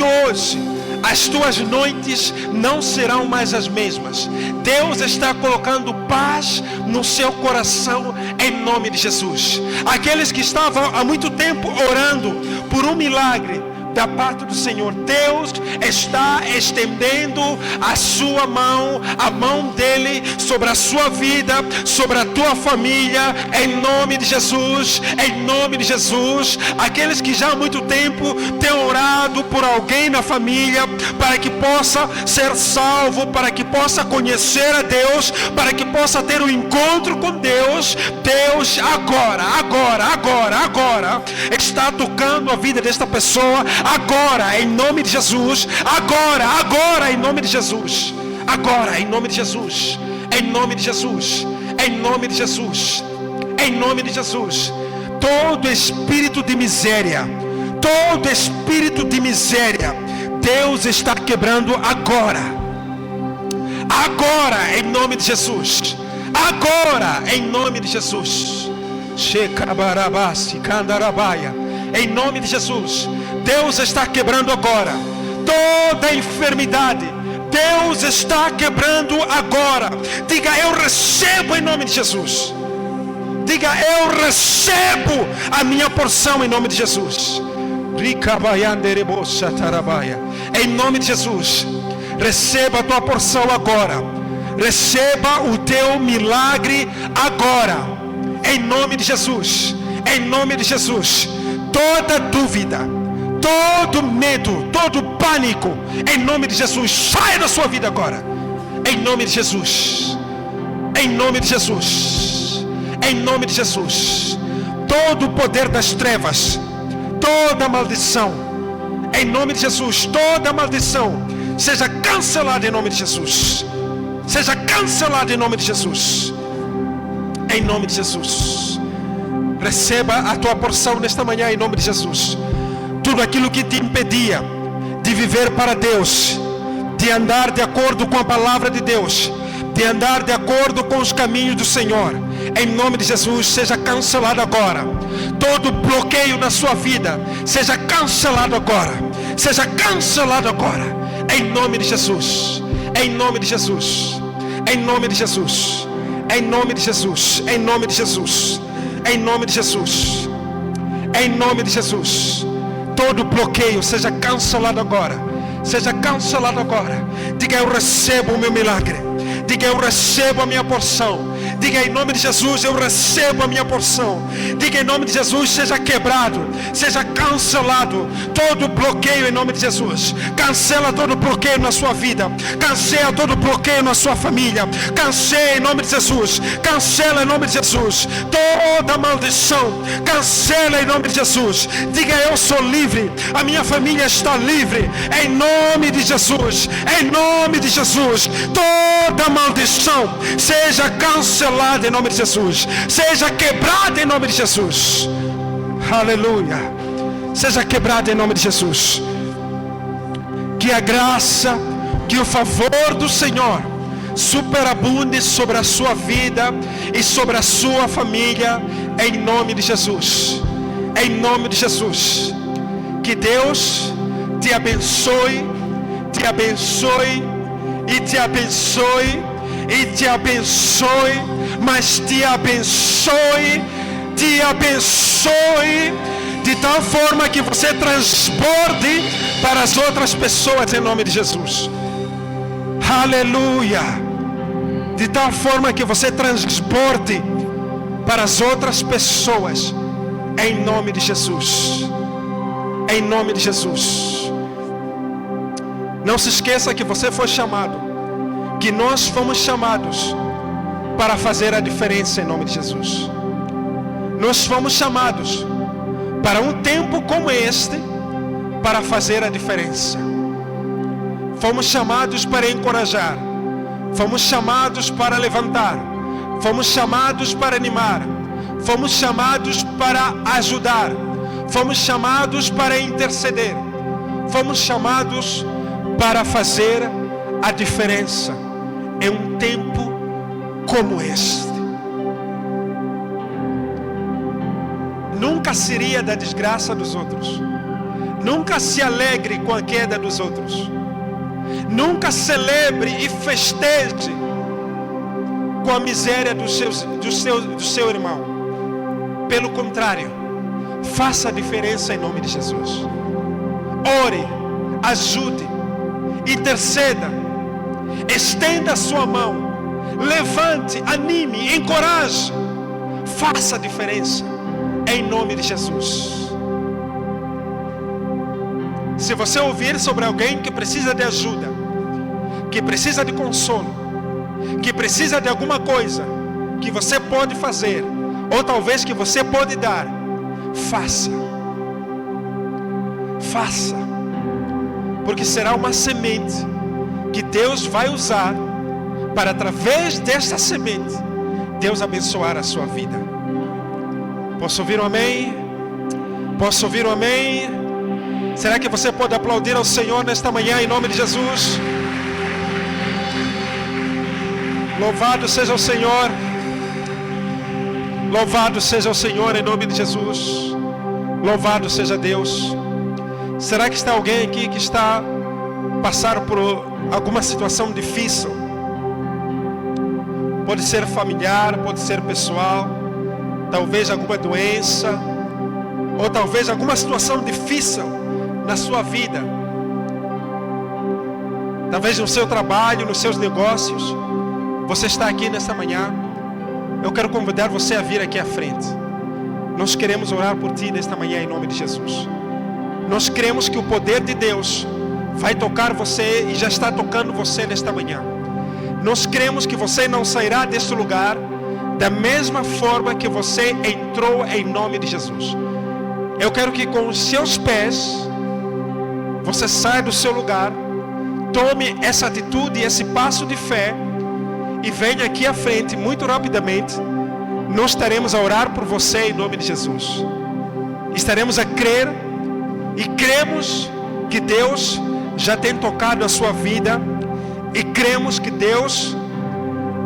hoje, as tuas noites não serão mais as mesmas. Deus está colocando paz no seu coração, em nome de Jesus. Aqueles que estavam há muito tempo orando por um milagre da parte do Senhor, Deus está estendendo a sua mão, a mão dele sobre a sua vida, sobre a tua família, em nome de Jesus, em nome de Jesus. Aqueles que já há muito tempo têm orado por alguém na família, para que possa ser salvo, para que possa conhecer a Deus, para que possa ter um encontro com Deus. Deus agora está tocando a vida desta pessoa, agora, em nome de Jesus. Agora, em nome de Jesus. Agora, em nome de Jesus. Em nome de Jesus. Em nome de Jesus. Em nome de Jesus. Todo espírito de miséria, Deus está quebrando agora. Agora, em nome de Jesus. Agora, em nome de Jesus. Em nome de Jesus. Deus está quebrando agora toda enfermidade. Deus está quebrando agora. Diga: eu recebo em nome de Jesus. Diga: eu recebo a minha porção em nome de Jesus. Em nome de Jesus, receba a tua porção agora. Receba o teu milagre agora. Em nome de Jesus. Em nome de Jesus. Toda dúvida, todo medo, todo pânico, em nome de Jesus, sai da sua vida agora. Em nome de Jesus. Em nome de Jesus. Em nome de Jesus. Todo o poder das trevas, toda maldição, em nome de Jesus, toda maldição seja cancelada em nome de Jesus. Seja cancelada em nome de Jesus. Em nome de Jesus. Receba a tua porção nesta manhã em nome de Jesus. Tudo aquilo que te impedia de viver para Deus, de andar de acordo com a palavra de Deus, de andar de acordo com os caminhos do Senhor, em nome de Jesus, seja cancelado agora. Todo bloqueio na sua vida, seja cancelado agora. Seja cancelado agora. Em nome de Jesus. Em nome de Jesus. Em nome de Jesus. Em nome de Jesus. Em nome de Jesus. Em nome de Jesus. Em nome de Jesus. Todo bloqueio seja cancelado agora. Seja cancelado agora. Diga: eu recebo o meu milagre. Diga: eu recebo a minha porção. Diga: em nome de Jesus, eu recebo a minha porção. Diga: em nome de Jesus, seja quebrado, seja cancelado todo bloqueio em nome de Jesus. Cancela todo bloqueio na sua vida. Cancela todo bloqueio na sua família. Cancela em nome de Jesus. Cancela em nome de Jesus toda maldição. Cancela em nome de Jesus. Diga: eu sou livre. A minha família está livre. Em nome de Jesus. Em nome de Jesus. Toda maldição seja cancelada em nome de Jesus. Seja quebrada em nome de Jesus. Aleluia. Seja quebrada em nome de Jesus. Que a graça, que o favor do Senhor superabunde sobre a sua vida e sobre a sua família, em nome de Jesus. Em nome de Jesus. Que Deus te abençoe, te abençoe e te abençoe e te abençoe, mas te abençoe, de tal forma que você transborde para as outras pessoas em nome de Jesus. Aleluia. De tal forma que você transborde para as outras pessoas em nome de Jesus. Em nome de Jesus. Não se esqueça que você foi chamado, que nós fomos chamados para fazer a diferença em nome de Jesus. Nós fomos chamados para um tempo como este, para fazer a diferença. Fomos chamados para encorajar. Fomos chamados para levantar. Fomos chamados para animar. Fomos chamados para ajudar. Fomos chamados para interceder. Fomos chamados para fazer a diferença em um tempo como este. Nunca se ria da desgraça dos outros. Nunca se alegre com a queda dos outros. Nunca celebre e festeje com a miséria do seu irmão. Pelo contrário, faça a diferença em nome de Jesus. Ore, ajude, interceda, estenda a sua mão, levante, anime, encoraje, faça a diferença em nome de Jesus. Se você ouvir sobre alguém que precisa de ajuda, que precisa de consolo, que precisa de alguma coisa que você pode fazer, ou talvez que você pode dar, faça. Faça. Porque será uma semente que Deus vai usar para, através desta semente, Deus abençoar a sua vida. Posso ouvir um amém? Posso ouvir um amém? Será que você pode aplaudir ao Senhor nesta manhã em nome de Jesus? Louvado seja o Senhor. Louvado seja o Senhor em nome de Jesus. Louvado seja Deus. Será que está alguém aqui que está passando por alguma situação difícil? Pode ser familiar, pode ser pessoal, talvez alguma doença, ou talvez alguma situação difícil na sua vida. Talvez no seu trabalho, nos seus negócios. Você está aqui nesta manhã. Eu quero convidar você a vir aqui à frente. Nós queremos orar por ti nesta manhã em nome de Jesus. Nós cremos que o poder de Deus vai tocar você e já está tocando você nesta manhã. Nós cremos que você não sairá deste lugar da mesma forma que você entrou em nome de Jesus. Eu quero que com os seus pés você saia do seu lugar, tome essa atitude, esse passo de fé e venha aqui à frente muito rapidamente. Nós estaremos a orar por você em nome de Jesus. Estaremos a crer e cremos que Deus já tem tocado a sua vida e cremos que Deus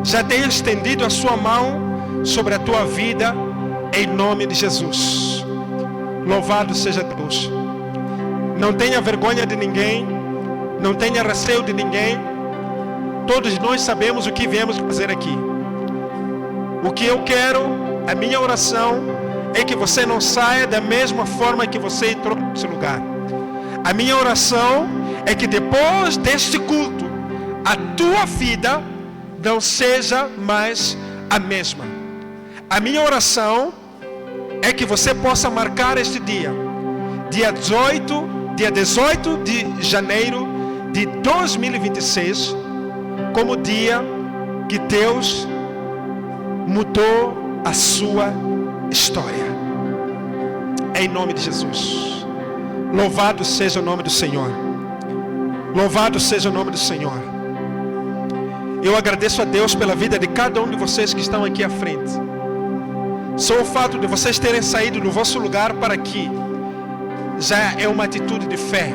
já tem estendido a sua mão sobre a tua vida em nome de Jesus. Louvado seja Deus. Não tenha vergonha de ninguém, não tenha receio de ninguém. Todos nós sabemos o que viemos fazer aqui. O que eu quero, a minha oração é que você não saia da mesma forma que você entrou nesse lugar. A minha oração é que depois deste culto a tua vida não seja mais a mesma. A minha oração é que você possa marcar este dia, dia 18 de janeiro de 2026, como dia que Deus mudou a sua história. Em nome de Jesus. Louvado seja o nome do Senhor. Louvado seja o nome do Senhor. Eu agradeço a Deus pela vida de cada um de vocês que estão aqui à frente. Só o fato de vocês terem saído do vosso lugar para aqui já é uma atitude de fé.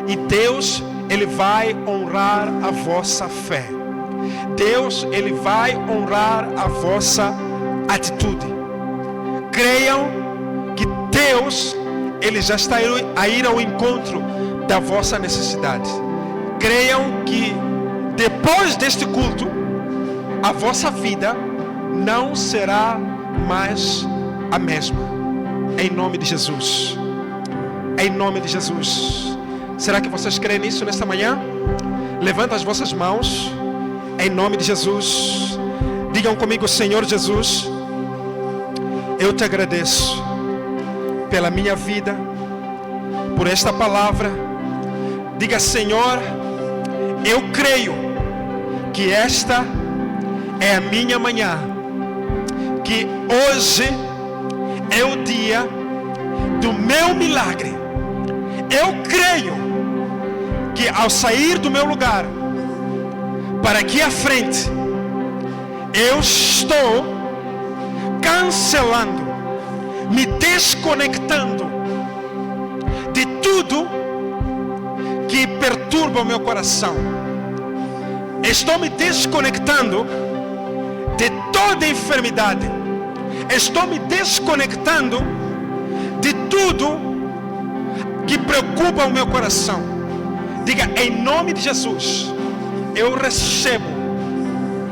E Deus, Ele vai honrar a vossa fé. Deus, Ele vai honrar a vossa atitude. Creiam que Deus, Ele já está a ir ao encontro da vossa necessidade. Creiam que depois deste culto, a vossa vida não será mais a mesma. Em nome de Jesus. Em nome de Jesus. Será que vocês creem nisso nesta manhã? Levanta as vossas mãos. Em nome de Jesus. Digam comigo: Senhor Jesus, eu te agradeço pela minha vida, por esta palavra. Diga: Senhor, eu creio que esta é a minha manhã, que hoje é o dia do meu milagre. Eu creio que ao sair do meu lugar para aqui à frente, eu estou cancelando, me desconectando de tudo que perturba o meu coração. Estou me desconectando de toda enfermidade. Estou me desconectando de tudo que preocupa o meu coração. Diga: em nome de Jesus, eu recebo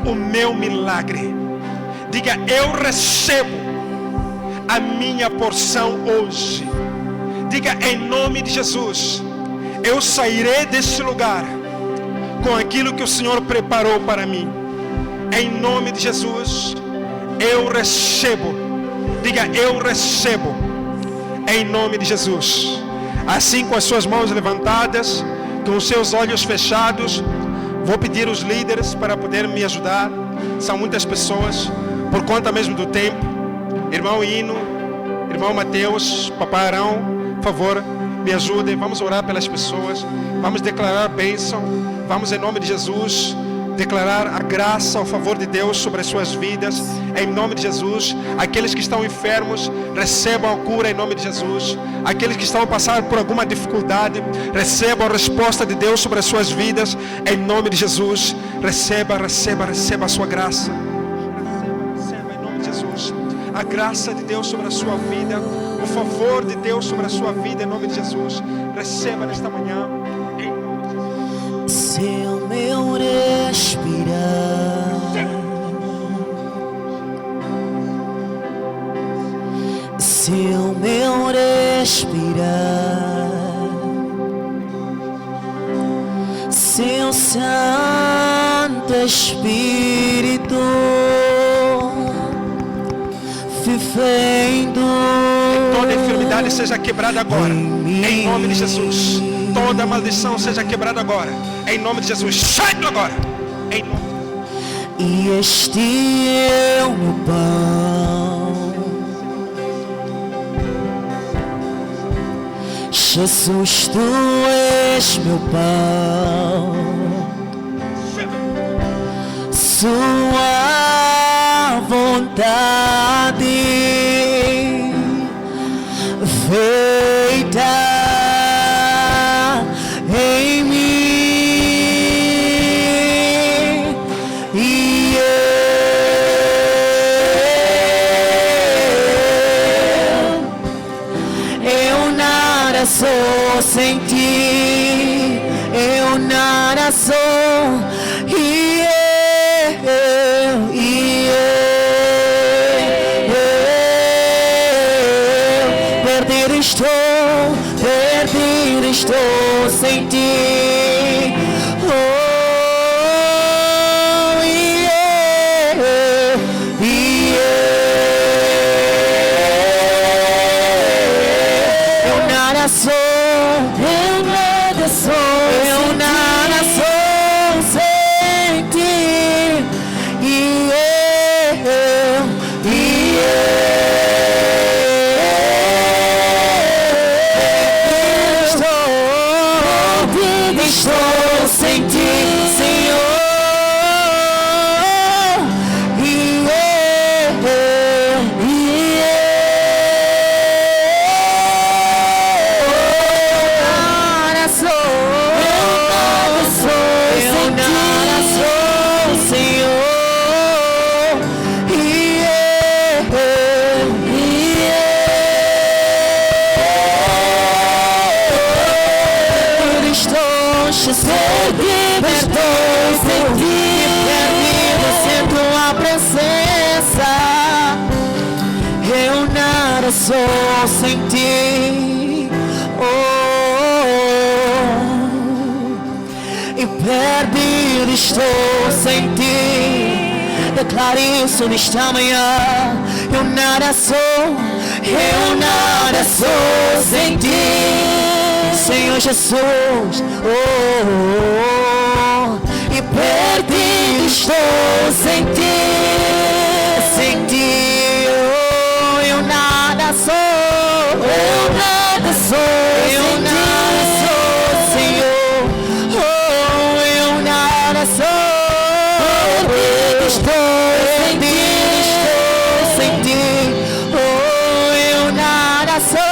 o meu milagre. Diga: eu recebo a minha porção hoje. Diga: em nome de Jesus, eu sairei deste lugar com aquilo que o Senhor preparou para mim. Em nome de Jesus, eu recebo. Diga: eu recebo. Em nome de Jesus. Assim, com as suas mãos levantadas, com os seus olhos fechados, vou pedir os líderes para poderem me ajudar. São muitas pessoas, por conta mesmo do tempo. Irmão Hino, irmão Mateus, Papai Arão, por favor, me ajudem. Vamos orar pelas pessoas. Vamos declarar bênção. Vamos, em nome de Jesus, declarar a graça, o favor de Deus sobre as suas vidas, em nome de Jesus. Aqueles que estão enfermos, recebam a cura em nome de Jesus. Aqueles que estão a passar por alguma dificuldade, recebam a resposta de Deus sobre as suas vidas, em nome de Jesus. Receba a sua graça. Receba em nome de Jesus. A graça de Deus sobre a sua vida, o favor de Deus sobre a sua vida, em nome de Jesus. Receba nesta manhã. Se o meu respirar, se o meu respirar, seu Santo Espírito vivendo, toda enfermidade seja quebrada agora, em nome de Jesus. Toda maldição seja quebrada agora, em nome de Jesus. Sai agora, em nome de Jesus. E este é o meu pão, Jesus, tu és meu pão, sua vontade feita em mim, e eu nada sou sem ti, eu nada sou, e perdido estou sem ti. Eu nada sou sem ti. Estou sem ti, Senhor, nada sou Senhor, perdido sem ti, perdido sem tua presença. Eu nada sou sem ti, e perdido estou sem ti. Declare isso nesta manhã. Eu nada sou sem ti, Senhor Jesus, e perdido estou sem ti, eu nada sou, Senhor, eu nada sou, perdido estou sem ti, eu nada sou.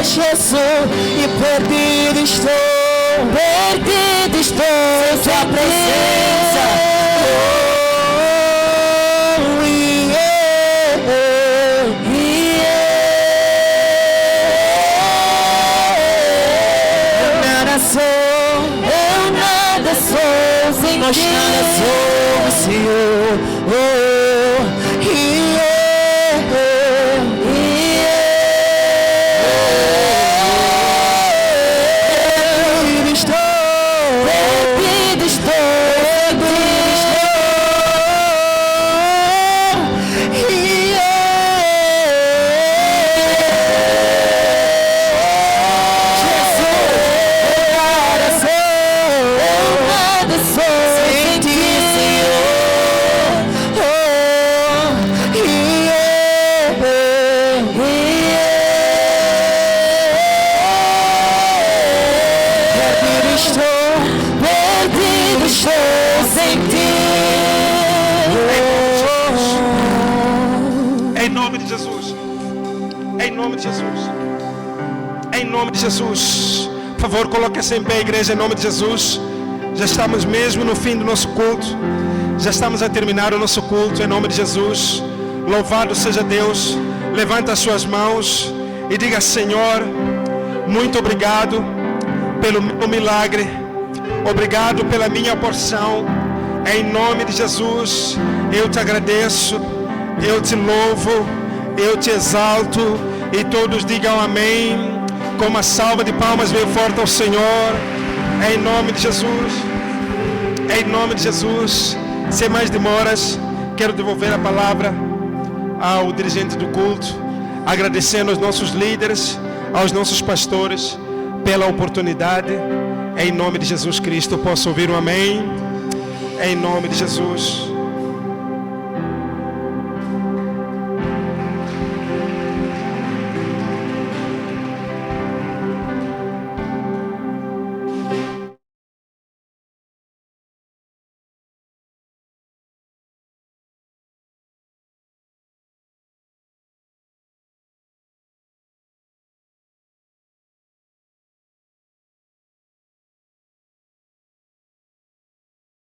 Jesus, e perdido estou, tua presença. Eu nada sou sem ti. Nós nada somos, Senhor. Oh, dos shows em ti. Em nome de Jesus. Em nome de Jesus. Em nome de Jesus. Por favor, coloque-se em pé, igreja, em nome de Jesus. Já estamos mesmo no fim do nosso culto. Já estamos a terminar o nosso culto, em nome de Jesus. Louvado seja Deus. Levanta as suas mãos e diga: Senhor, muito obrigado pelo meu milagre. Obrigado pela minha porção. Em nome de Jesus, eu te agradeço, eu te louvo, eu te exalto. E todos digam amém. Com uma salva de palmas bem forte ao Senhor. Em nome de Jesus. Em nome de Jesus. Sem mais demoras, quero devolver a palavra ao dirigente do culto, agradecendo aos nossos líderes, aos nossos pastores pela oportunidade. Em nome de Jesus Cristo, posso ouvir um amém? Em nome de Jesus.